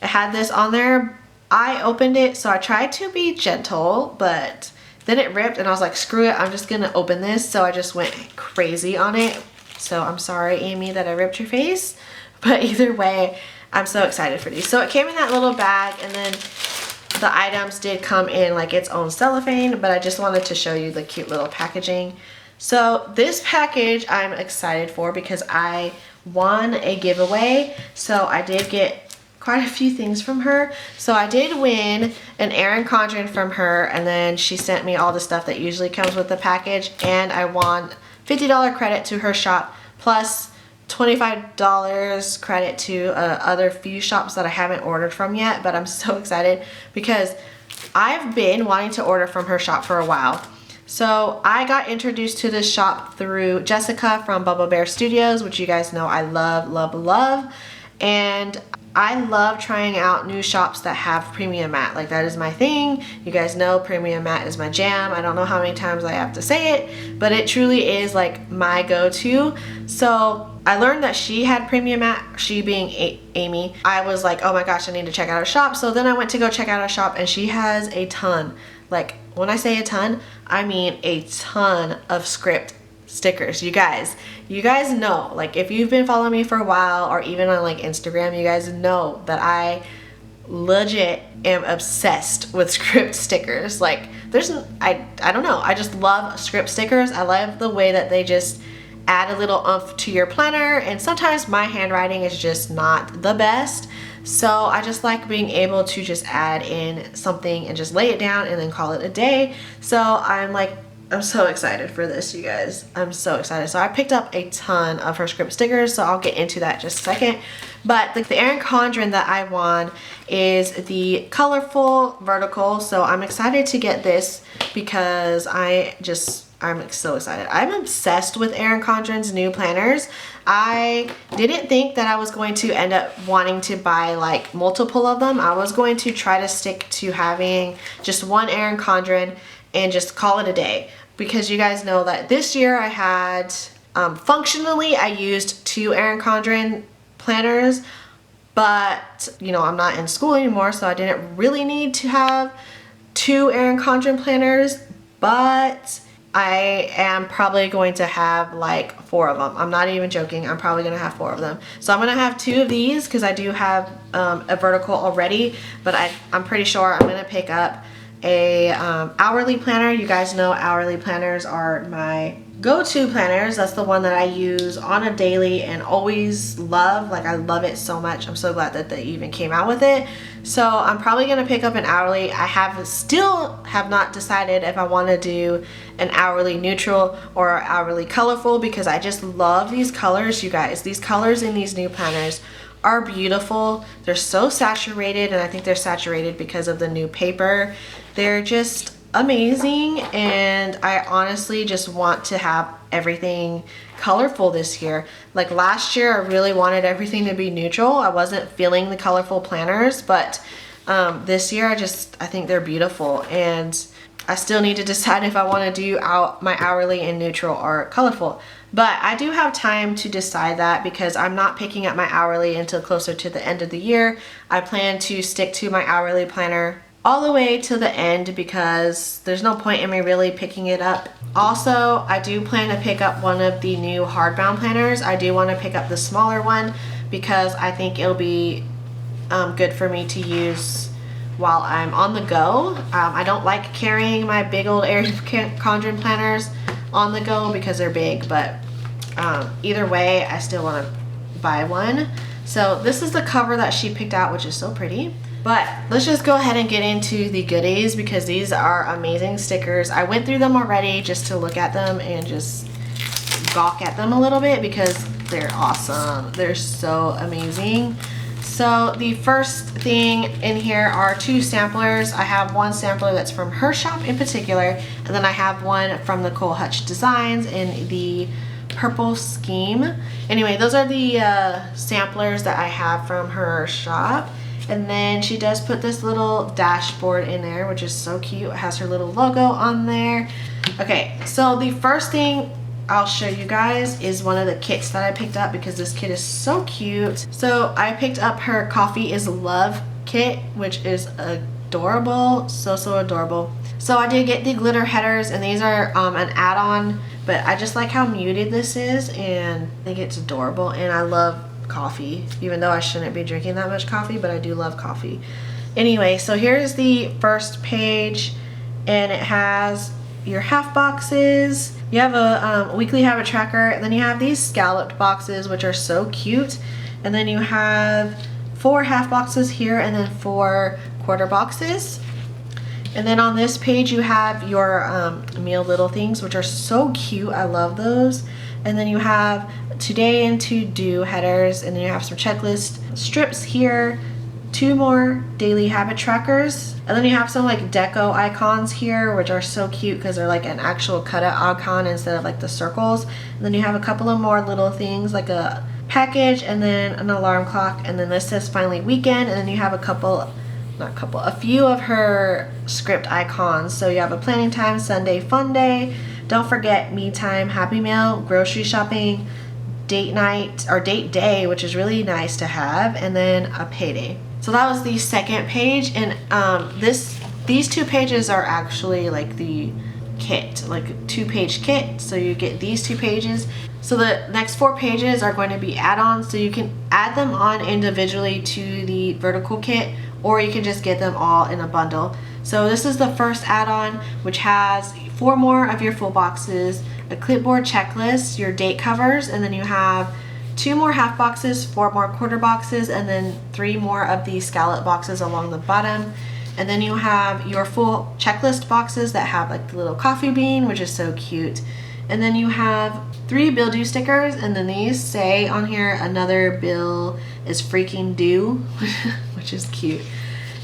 it had this on there. I opened it, so I tried to be gentle, but then it ripped, and I was like, screw it, I'm just gonna open this. So I just went crazy on it. So I'm sorry, Amy, that I ripped your face, but either way, I'm so excited for these. So it came in that little bag, and then the items did come in like its own cellophane, but I just wanted to show you the cute little packaging. So this package I'm excited for because I won a giveaway. So I did get quite a few things from her. So I did win an Erin Condren from her, and then she sent me all the stuff that usually comes with the package, and I won $50 credit to her shop plus $25 credit to other few shops that I haven't ordered from yet. But I'm so excited because I've been wanting to order from her shop for a while. So I got introduced to this shop through Jessica from Bubble Bear Studios, which you guys know I love, love, love. And I love trying out new shops that have premium matte. Like, that is my thing. You guys know premium matte is my jam. I don't know how many times I have to say it, but it truly is like my go-to. So I learned that she had premium matte, she being Amy. I was like, oh my gosh, I need to check out her shop. So then I went to go check out her shop, and she has a ton. Like, when I say a ton, I mean a ton of script stickers. You guys know, like, if you've been following me for a while, or even on like Instagram, you guys know that I legit am obsessed with script stickers. Like, I don't know, I just love script stickers. I love the way that they just add a little oomph to your planner, and sometimes my handwriting is just not the best, so I just like being able to just add in something and just lay it down and then call it a day. So I'm so excited for this, you guys. I'm so excited. So I picked up a ton of her script stickers, so I'll get into that in just a second. But the Erin Condren that I won is the colorful vertical, so I'm excited to get this because I'm so excited. I'm obsessed with Erin Condren's new planners. I didn't think that I was going to end up wanting to buy like multiple of them. I was going to try to stick to having just one Erin Condren and just call it a day, because you guys know that this year I had functionally I used 2 Erin Condren planners, but you know, I'm not in school anymore, so I didn't really need to have 2 Erin Condren planners, but I am probably going to have like 4 of them. I'm not even joking. I'm probably going to have 4 of them. So I'm going to have 2 of these because I do have a vertical already, but I'm pretty sure I'm going to pick up a hourly planner. You guys know hourly planners are my go-to planners. That's the one that I use on a daily and always love. Like, I love it so much. I'm so glad that they even came out with it. So I'm probably going to pick up an hourly. I still have not decided if I want to do an hourly neutral or hourly colorful, because I just love these colors, you guys. These colors in these new planners are beautiful. They're so saturated, and I think they're saturated because of the new paper. They're just amazing, and I honestly just want to have everything colorful this year. Like last year, I really wanted everything to be neutral. I wasn't feeling the colorful planners, but this year I think they're beautiful, and I still need to decide if I want to do my hourly in neutral or colorful. But I do have time to decide that because I'm not picking up my hourly until closer to the end of the year. I plan to stick to my hourly planner all the way to the end because there's no point in me really picking it up. Also, I do plan to pick up one of the new hardbound planners. I do want to pick up the smaller one because I think it'll be good for me to use while I'm on the go. I don't like carrying my big old Erin Condren planners on the go because they're big, but either way, I still want to buy one. So this is the cover that she picked out, which is so pretty. But let's just go ahead and get into the goodies because these are amazing stickers. I went through them already just to look at them and just gawk at them a little bit because they're awesome. They're so amazing. So the first thing in here are 2 samplers. I have one sampler that's from her shop in particular, and then I have one from Nicole Hutch Designs in the purple scheme. Anyway, those are the samplers that I have from her shop. And then she does put this little dashboard in there, which is so cute. It has her little logo on there. Okay, so the first thing I'll show you guys is one of the kits that I picked up because this kit is so cute. So I picked up her Coffee is Love kit, which is adorable, so adorable. So I did get the glitter headers, and these are an add-on, but I just like how muted this is, and I think it's adorable, and I love coffee, even though I shouldn't be drinking that much coffee, but I do love coffee. Anyway, so here's the first page, and it has your half boxes. You have a weekly habit tracker, and then you have these scalloped boxes, which are so cute, and then you have 4 half boxes here and then 4 quarter boxes. And then on this page you have your meal little things, which are so cute. I love those. And then you have today and to do headers, and then you have some checklist strips here, 2 more daily habit trackers, and then you have some like deco icons here, which are so cute because they're like an actual cutout icon instead of like the circles. And then you have a couple of more little things like a package and then an alarm clock, and then this says finally weekend, and then you have a few of her script icons. So you have a planning time, Sunday fun day, don't forget me time, happy meal, grocery shopping, date night or date day, which is really nice to have, and then a payday. So that was the second page, and these 2 pages are actually like the kit, like a 2-page kit. So you get these 2 pages. So the next 4 pages are going to be add-ons, so you can add them on individually to the vertical kit, or you can just get them all in a bundle. So this is the first add-on, which has 4 more of your full boxes, a clipboard checklist, your date covers, and then you have 2 more half boxes, 4 more quarter boxes, and then 3 more of the scallop boxes along the bottom. And then you have your full checklist boxes that have like the little coffee bean, which is so cute. And then you have 3 bill due stickers, and then these say on here, another bill is freaking due, which is cute.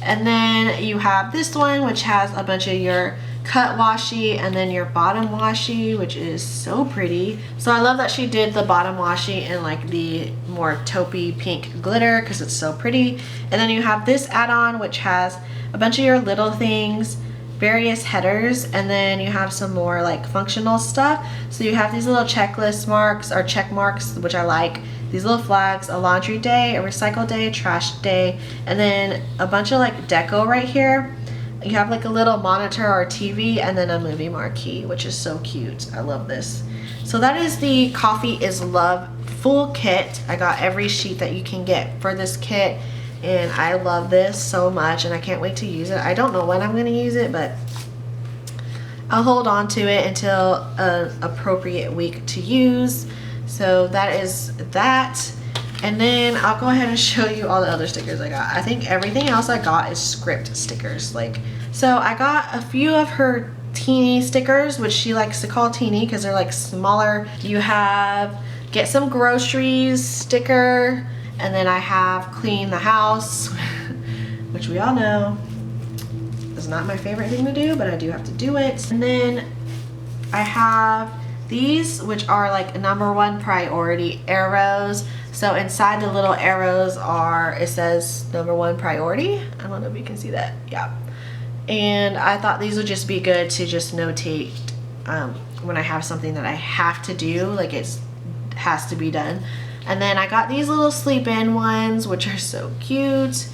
And then you have this one, which has a bunch of your cut washi and then your bottom washi, which is so pretty. So I love that she did the bottom washi in like the more taupey pink glitter because it's so pretty. And then you have this add-on, which has a bunch of your little things, various headers, and then you have some more like functional stuff. So you have these little checklist marks or check marks, which I like, these little flags, a laundry day, a recycle day, a trash day, and then a bunch of like deco right here. You have like a little monitor or TV, and then a movie marquee, which is so cute. I love this. So that is the Coffee is Love full kit. I got every sheet that you can get for this kit, and I love this so much, and I can't wait to use it. I don't know when I'm going to use it, but I'll hold on to it until an appropriate week to use. So that is that. And then I'll go ahead and show you all the other stickers I got. I think everything else I got is script stickers. So I got a few of her teeny stickers, which she likes to call teeny because they're like smaller. You have get some groceries sticker, and then I have clean the house, which we all know is not my favorite thing to do, but I do have to do it. And then I have these, which are like #1 priority arrows. So inside the little arrows it says #1 priority. I don't know if you can see that. Yeah. And I thought these would just be good to just notate when I have something that I have to do, like it has to be done. And then I got these little sleep-in ones, which are so cute.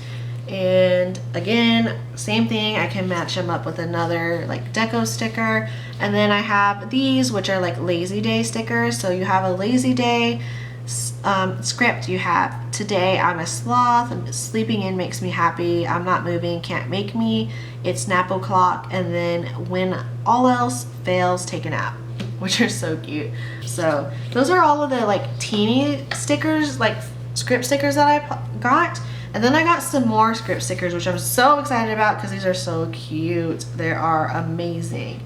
And again, same thing, I can match them up with another like deco sticker. And then I have these, which are like lazy day stickers. So you have a lazy day script. You have today I'm a sloth, sleeping in makes me happy, I'm not moving, can't make me, it's nap o'clock, and then when all else fails, take a nap, which are so cute. So those are all of the like teeny stickers, like script stickers that I got. And then I got some more script stickers, which I'm so excited about because these are so cute. They are amazing.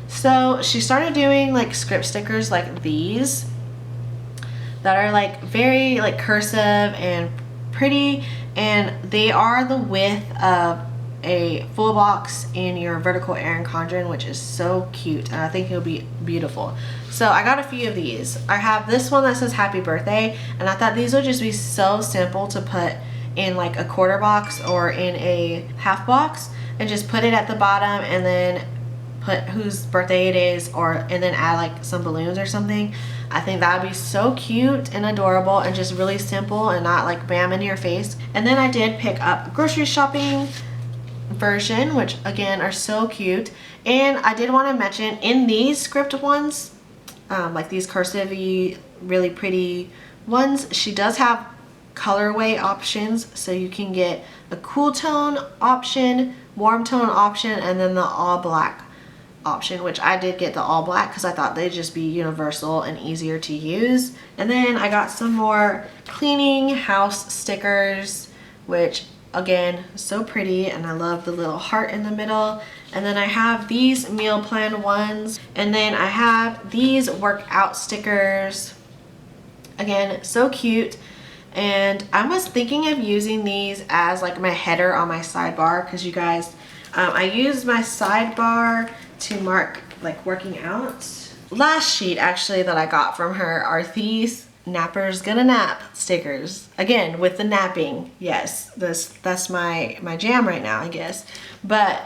So she started doing like script stickers like these, that are like very like cursive and pretty, and they are the width of a full box in your vertical Erin Condren, which is so cute, and I think it'll be beautiful. So I got a few of these. I have this one that says happy birthday, and I thought these would just be so simple to put in like a quarter box or in a half box, and just put it at the bottom and then put whose birthday it is, and then add like some balloons or something. I think that would be so cute and adorable and just really simple and not like bam in your face. And then I did pick up a grocery shopping version, which again are so cute. And I did want to mention, in these script ones, like these cursive really pretty ones, she does have colorway options, so you can get a cool tone option, warm tone option, and then the all black option, which I did get the all black because I thought they'd just be universal and easier to use. And then I got some more cleaning house stickers, which again, so pretty, and I love the little heart in the middle. And then I have these meal plan ones, and then I have these workout stickers, again so cute. And I was thinking of using these as like my header on my sidebar, because you guys, I use my sidebar to mark like working out. Last sheet actually that I got from her are these Napper's Gonna Nap stickers, again with the napping. Yes, that's my jam right now, I guess. But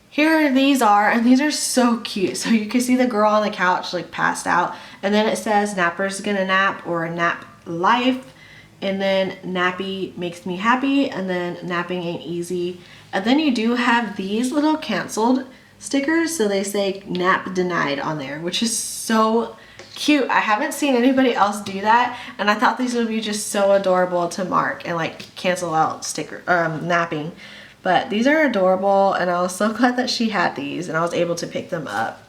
here these are, and these are so cute. So you can see the girl on the couch like passed out, and then it says Napper's Gonna Nap, or Nap Life, and then nappy makes me happy, and then napping ain't easy. And then you do have these little canceled stickers, so they say nap denied on there, which is so cute. I haven't seen anybody else do that, and I thought these would be just so adorable to mark and like cancel out napping. But these are adorable, and I was so glad that she had these and I was able to pick them up.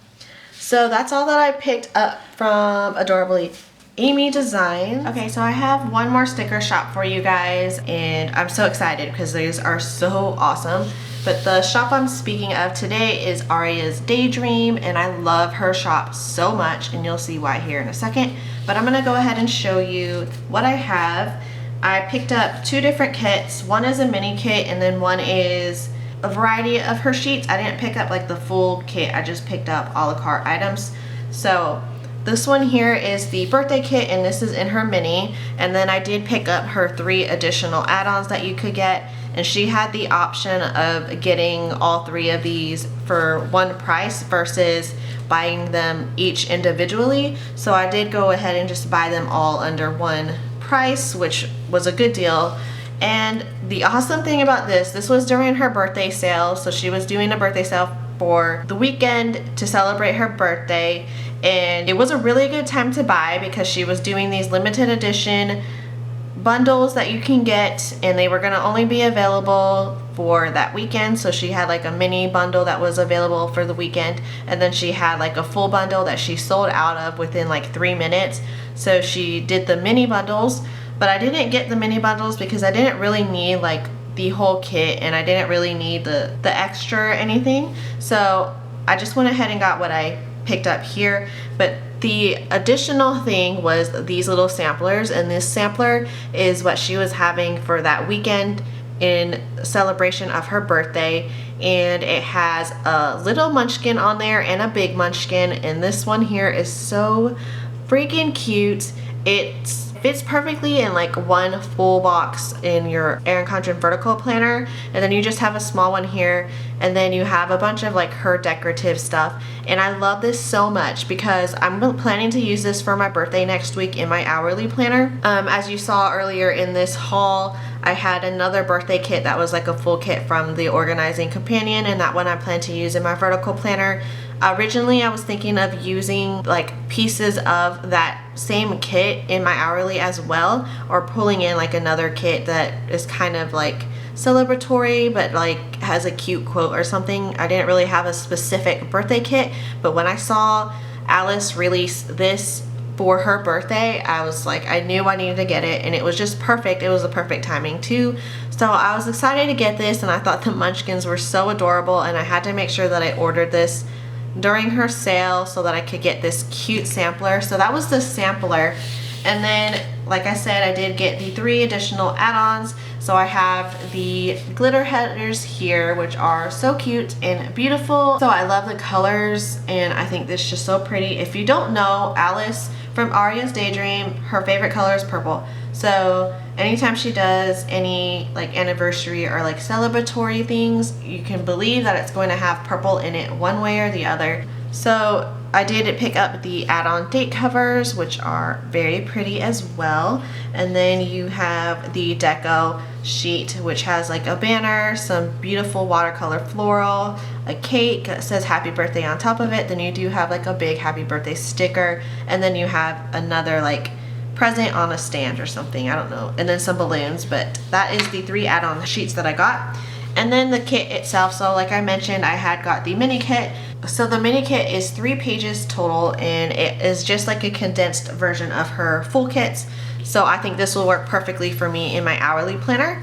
So that's all that I picked up from Adorably Amy Designs. Okay, so I have one more sticker shop for you guys, and I'm so excited because these are so awesome. But the shop I'm speaking of today is Arya's Daydream, and I love her shop so much, and you'll see why here in a second. But I'm gonna go ahead and show you what I have. I picked up two different kits. One is a mini kit, and then one is a variety of her sheets. I didn't pick up like the full kit, I just picked up a la carte items. So this one here is the birthday kit, and this is in her mini. And then I did pick up her 3 additional add-ons that you could get, and she had the option of getting all 3 of these for one price versus buying them each individually. So I did go ahead and just buy them all under one price, which was a good deal. And the awesome thing about this was during her birthday sale. So she was doing a birthday sale for the weekend to celebrate her birthday, and it was a really good time to buy because she was doing these limited edition bundles that you can get, and they were going to only be available for that weekend. So she had like a mini bundle that was available for the weekend, and then she had like a full bundle that she sold out of within like 3 minutes. So she did the mini bundles, but I didn't get the mini bundles because I didn't really need like the whole kit, and I didn't really need the extra or anything. So I just went ahead and got what I picked up here. But the additional thing was these little samplers, and this sampler is what she was having for that weekend in celebration of her birthday. And it has a little munchkin on there and a big munchkin, and this one here is so freaking cute. It fits perfectly in like one full box in your Erin Condren vertical planner, and then you just have a small one here, and then you have a bunch of like her decorative stuff. And I love this so much because I'm planning to use this for my birthday next week in my hourly planner. As you saw earlier in this haul, I had another birthday kit that was like a full kit from the Organizing Companion, and that one I plan to use in my vertical planner. Originally I was thinking of using like pieces of that same kit in my hourly as well, or pulling in like another kit that is kind of like celebratory but like has a cute quote or something. I didn't really have a specific birthday kit, but when I saw Alice release this for her birthday, I was like, I knew I needed to get it, and it was just perfect. It was the perfect timing too. So I was excited to get this, and I thought the munchkins were so adorable, and I had to make sure that I ordered this during her sale so that I could get this cute sampler. So that was the sampler. And then, like I said, I did get the 3 additional add-ons. So I have the glitter headers here, which are so cute and beautiful. So I love the colors, and I think this is just so pretty. If you don't know, Alice from Arya's Daydream, her favorite color is purple. So anytime she does any like anniversary or like celebratory things, you can believe that it's going to have purple in it one way or the other. So I did pick up the add-on date covers, which are very pretty as well. And then you have the deco sheet, which has like a banner, some beautiful watercolor floral, a cake that says happy birthday on top of it. Then you do have like a big happy birthday sticker, and then you have another like present on a stand or something, I don't know, and then some balloons. But that is the 3 add-on sheets that I got. And then the kit itself, so like I mentioned, I had got the mini kit. So the mini kit is 3 pages total, and it is just like a condensed version of her full kits. So I think this will work perfectly for me in my hourly planner,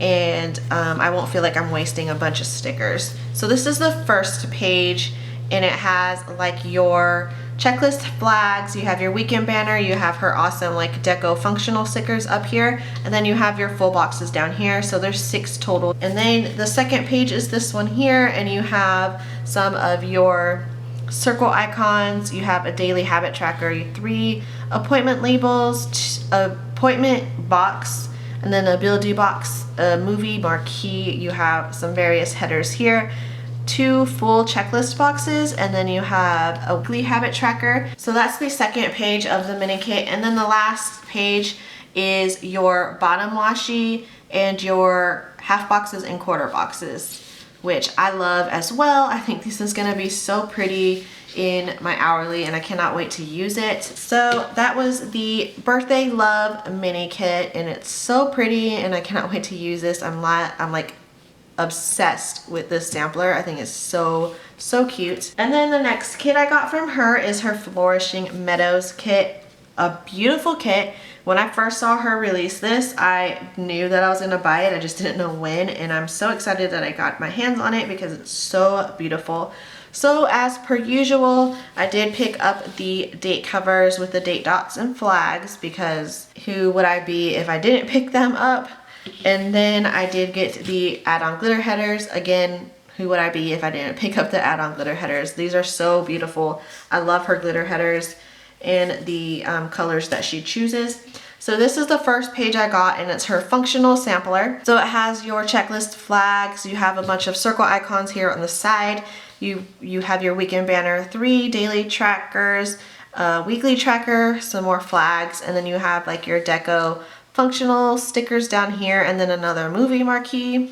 and I won't feel like I'm wasting a bunch of stickers. So this is the first page, and it has like your checklist flags, you have your weekend banner, you have her awesome like deco functional stickers up here, and then you have your full boxes down here. So there's 6 total. And then the second page is this one here, and you have some of your circle icons, you have a daily habit tracker, 3 appointment labels, appointment box, and then a bill due box, a movie marquee, you have some various headers here, 2 full checklist boxes, and then you have a weekly habit tracker. So that's the second page of the mini kit. And then the last page is your bottom washi and your half boxes and quarter boxes, which I love as well. I think this is gonna be so pretty in my hourly, and I cannot wait to use it. So that was the Birthday Love mini kit, and it's so pretty, and I cannot wait to use this. I'm like obsessed with this sampler. I think it's so cute. And then the next kit I got from her is her Flourishing Meadows kit, a beautiful kit. When I first saw her release this, I knew that I was gonna buy it. I just didn't know when, and I'm so excited that I got my hands on it because it's so beautiful. So as per usual, I did pick up the date covers with the date dots and flags, because who would I be if I didn't pick them up? And then I did get the add-on glitter headers. Again, who would I be if I didn't pick up the add-on glitter headers? These are so beautiful. I love her glitter headers and the colors that she chooses. So this is the first page I got, and it's her functional sampler. So it has your checklist flags. You have a bunch of circle icons here on the side. You have your weekend banner, 3 daily trackers, a weekly tracker, some more flags, and then you have like your deco functional stickers down here, and then another movie marquee.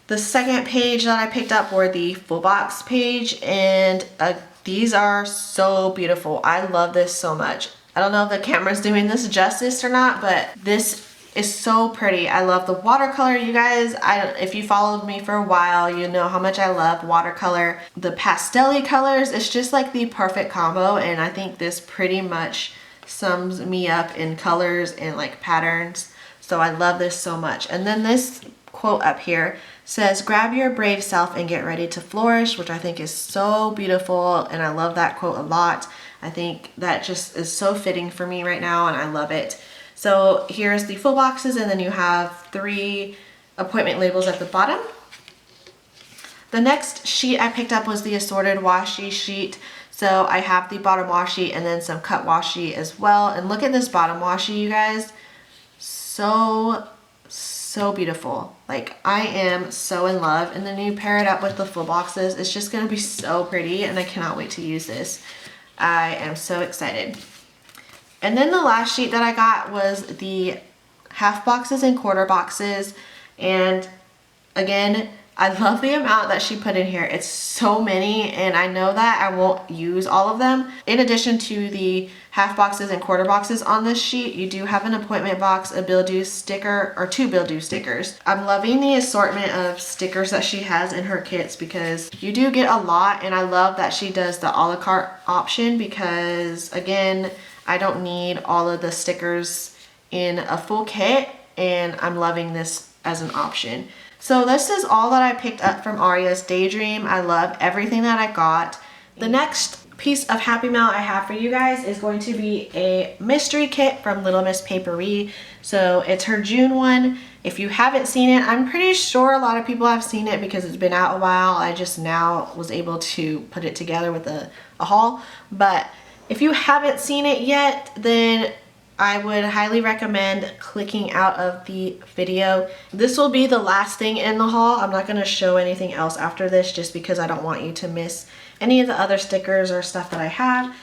The second page that I picked up were the full box page, and these are so beautiful. I love this so much. I don't know if the camera's doing this justice or not, but this is so pretty. I love the watercolor, you guys. If you followed me for a while, you know how much I love watercolor. The pastel-y colors, it's just like the perfect combo, and I think this pretty much sums me up in colors and like patterns. So I love this so much. And then this quote up here says, grab your brave self and get ready to flourish, which I think is so beautiful, and I love that quote a lot. I think that just is so fitting for me right now, and I love it. So here's the full boxes, and then you have 3 appointment labels at the bottom. The next sheet I picked up was the assorted washi sheet. So I have the bottom washi and then some cut washi as well. And look at this bottom washi, you guys. So beautiful. Like, I am so in love. And then you pair it up with the full boxes. It's just gonna be so pretty, and I cannot wait to use this. I am so excited. And then the last sheet that I got was the half boxes and quarter boxes. And again, I love the amount that she put in here. It's so many, and I know that I won't use all of them. In addition to the half boxes and quarter boxes on this sheet, you do have an appointment box, a bill due sticker, or 2 bill due stickers. I'm loving the assortment of stickers that she has in her kits, because you do get a lot, and I love that she does the a la carte option, because again, I don't need all of the stickers in a full kit, and I'm loving this as an option. So this is all that I picked up from Arya's Daydream. I love everything that I got. The next piece of Happy Mail I have for you guys is going to be a mystery kit from Little Miss Papery. So it's her June one. If you haven't seen it, I'm pretty sure a lot of people have seen it because it's been out a while. I just now was able to put it together with a haul. But if you haven't seen it yet, then I would highly recommend clicking out of the video. This will be the last thing in the haul. I'm not going to show anything else after this just because I don't want you to miss any of the other stickers or stuff that I have.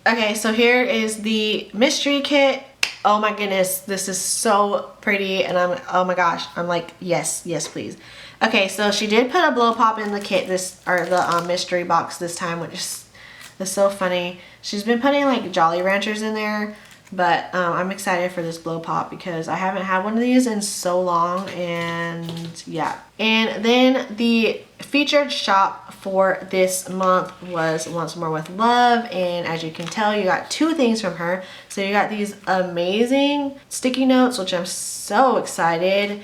Okay, so here is the mystery kit. Oh my goodness, this is so pretty, and oh my gosh, I'm like, yes, yes please. Okay, so she did put a blow pop in the kit, the mystery box this time, which is so funny. She's been putting like Jolly Ranchers in there, but I'm excited for this blow pop because I haven't had one of these in so long, and yeah. And then the featured shop for this month was Once More with Love, and as you can tell, you got two things from her. So you got these amazing sticky notes, which I'm so excited.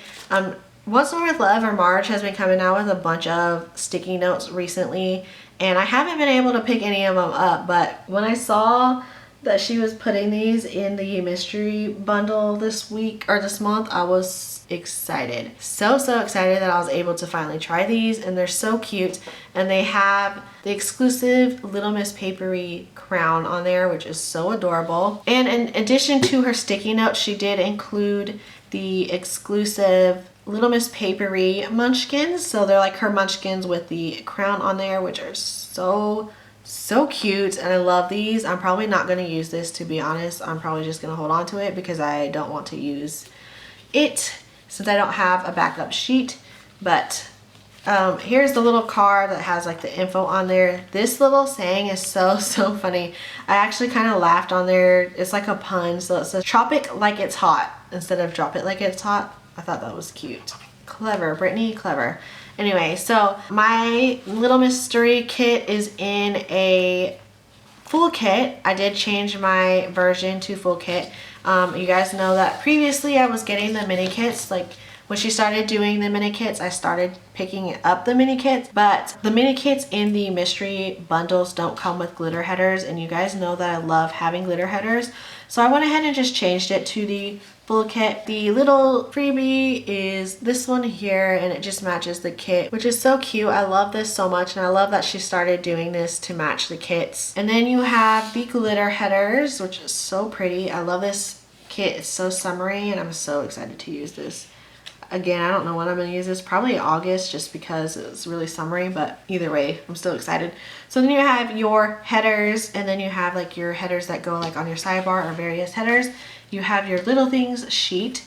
Once More with Love, or Marge, has been coming out with a bunch of sticky notes recently, and I haven't been able to pick any of them up, but when I saw that she was putting these in the mystery bundle this week or this month, I was excited. So excited that I was able to finally try these, and they're so cute. And they have the exclusive Little Miss Papery crown on there, which is so adorable. And in addition to her sticky notes, she did include the exclusive Little Miss Papery munchkins. So they're like her munchkins with the crown on there, which are so cute, and I love these. I'm probably not going to use this, to be honest. I'm probably just going to hold on to it because I don't want to use it since I don't have a backup sheet. But here's the little card that has like the info on there. This little saying is so funny. I actually kind of laughed on there. It's like a pun, so it says "Tropic like it's hot" instead of "Drop it like it's hot." I thought that was cute. Clever, Brittany, clever. Anyway, so my little mystery kit is in a full kit. I did change my version to full kit. You guys know that previously I was getting the mini kits. Like when she started doing the mini kits, I started picking up the mini kits, but the mini kits in the mystery bundles don't come with glitter headers, and you guys know that I love having glitter headers. So I went ahead and just changed it to the full kit. The little freebie is this one here, and it just matches the kit, which is so cute. I love this so much, and I love that she started doing this to match the kits. And then you have the glitter headers, which is so pretty. I love this kit. It's so summery, and I'm so excited to use this. Again, I don't know when I'm going to use this. Probably August, just because it's really summery, but either way, I'm still excited. So then you have your headers, and then you have like your headers that go like on your sidebar, or various headers. You have your Little Things sheet.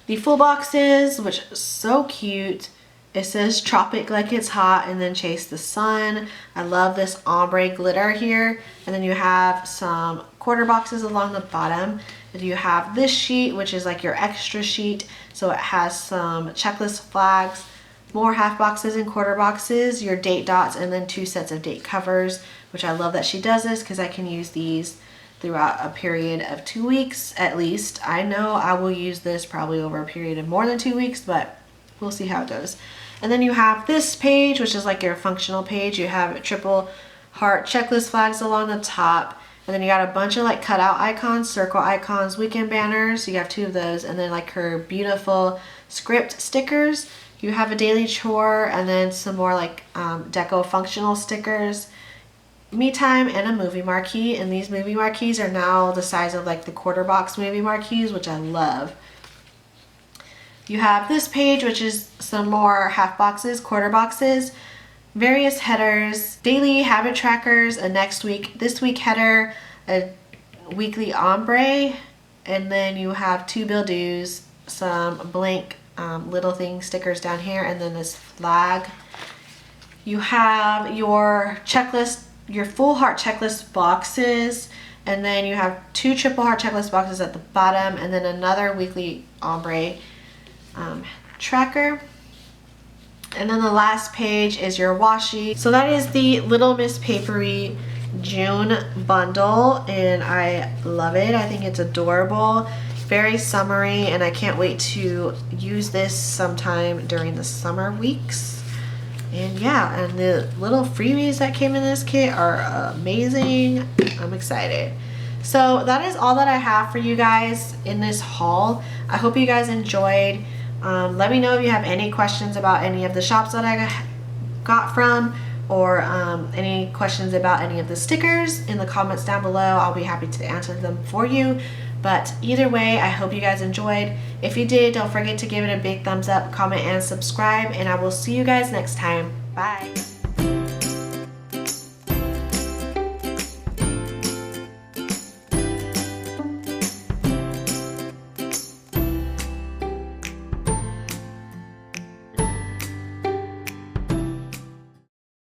The full boxes, which is so cute. It says "Tropic like it's hot" and then "Chase the sun." I love this ombre glitter here. And then you have some quarter boxes along the bottom. And you have this sheet, which is like your extra sheet. So it has some checklist flags, more half boxes and quarter boxes, your date dots, and then 2 sets of date covers, which I love that she does this because I can use these throughout a period of 2 weeks at least. I know I will use this probably over a period of more than 2 weeks, but we'll see how it goes. And then you have this page, which is like your functional page. You have triple heart checklist flags along the top. And then you got a bunch of like cutout icons, circle icons, weekend banners. You have 2 of those. And then like her beautiful script stickers. You have a daily chore, and then some more like deco functional stickers. Me time, and a movie marquee. And these movie marquees are now the size of like the quarter box movie marquees, which I love. You have this page, which is some more half boxes, quarter boxes, various headers, daily habit trackers, a this week header, a weekly ombre, and then you have 2 bill dues, some blank Little Thing stickers down here, and then this flag. You have your checklist, your full heart checklist boxes, and then you have 2 triple heart checklist boxes at the bottom, and then another weekly ombre tracker. And then the last page is your washi. So that is the Little Miss Papery June bundle, and I love it. I think it's adorable, very summery, and I can't wait to use this sometime during the summer weeks. And yeah, and the little freebies that came in this kit are amazing. I'm excited. So that is all that I have for you guys in this haul. I hope you guys enjoyed. Let me know if you have any questions about any of the shops that I got from, or any questions about any of the stickers in the comments down below. I'll be happy to answer them for you. But either way, I hope you guys enjoyed. If you did, don't forget to give it a big thumbs up, comment, and subscribe, and I will see you guys next time. Bye.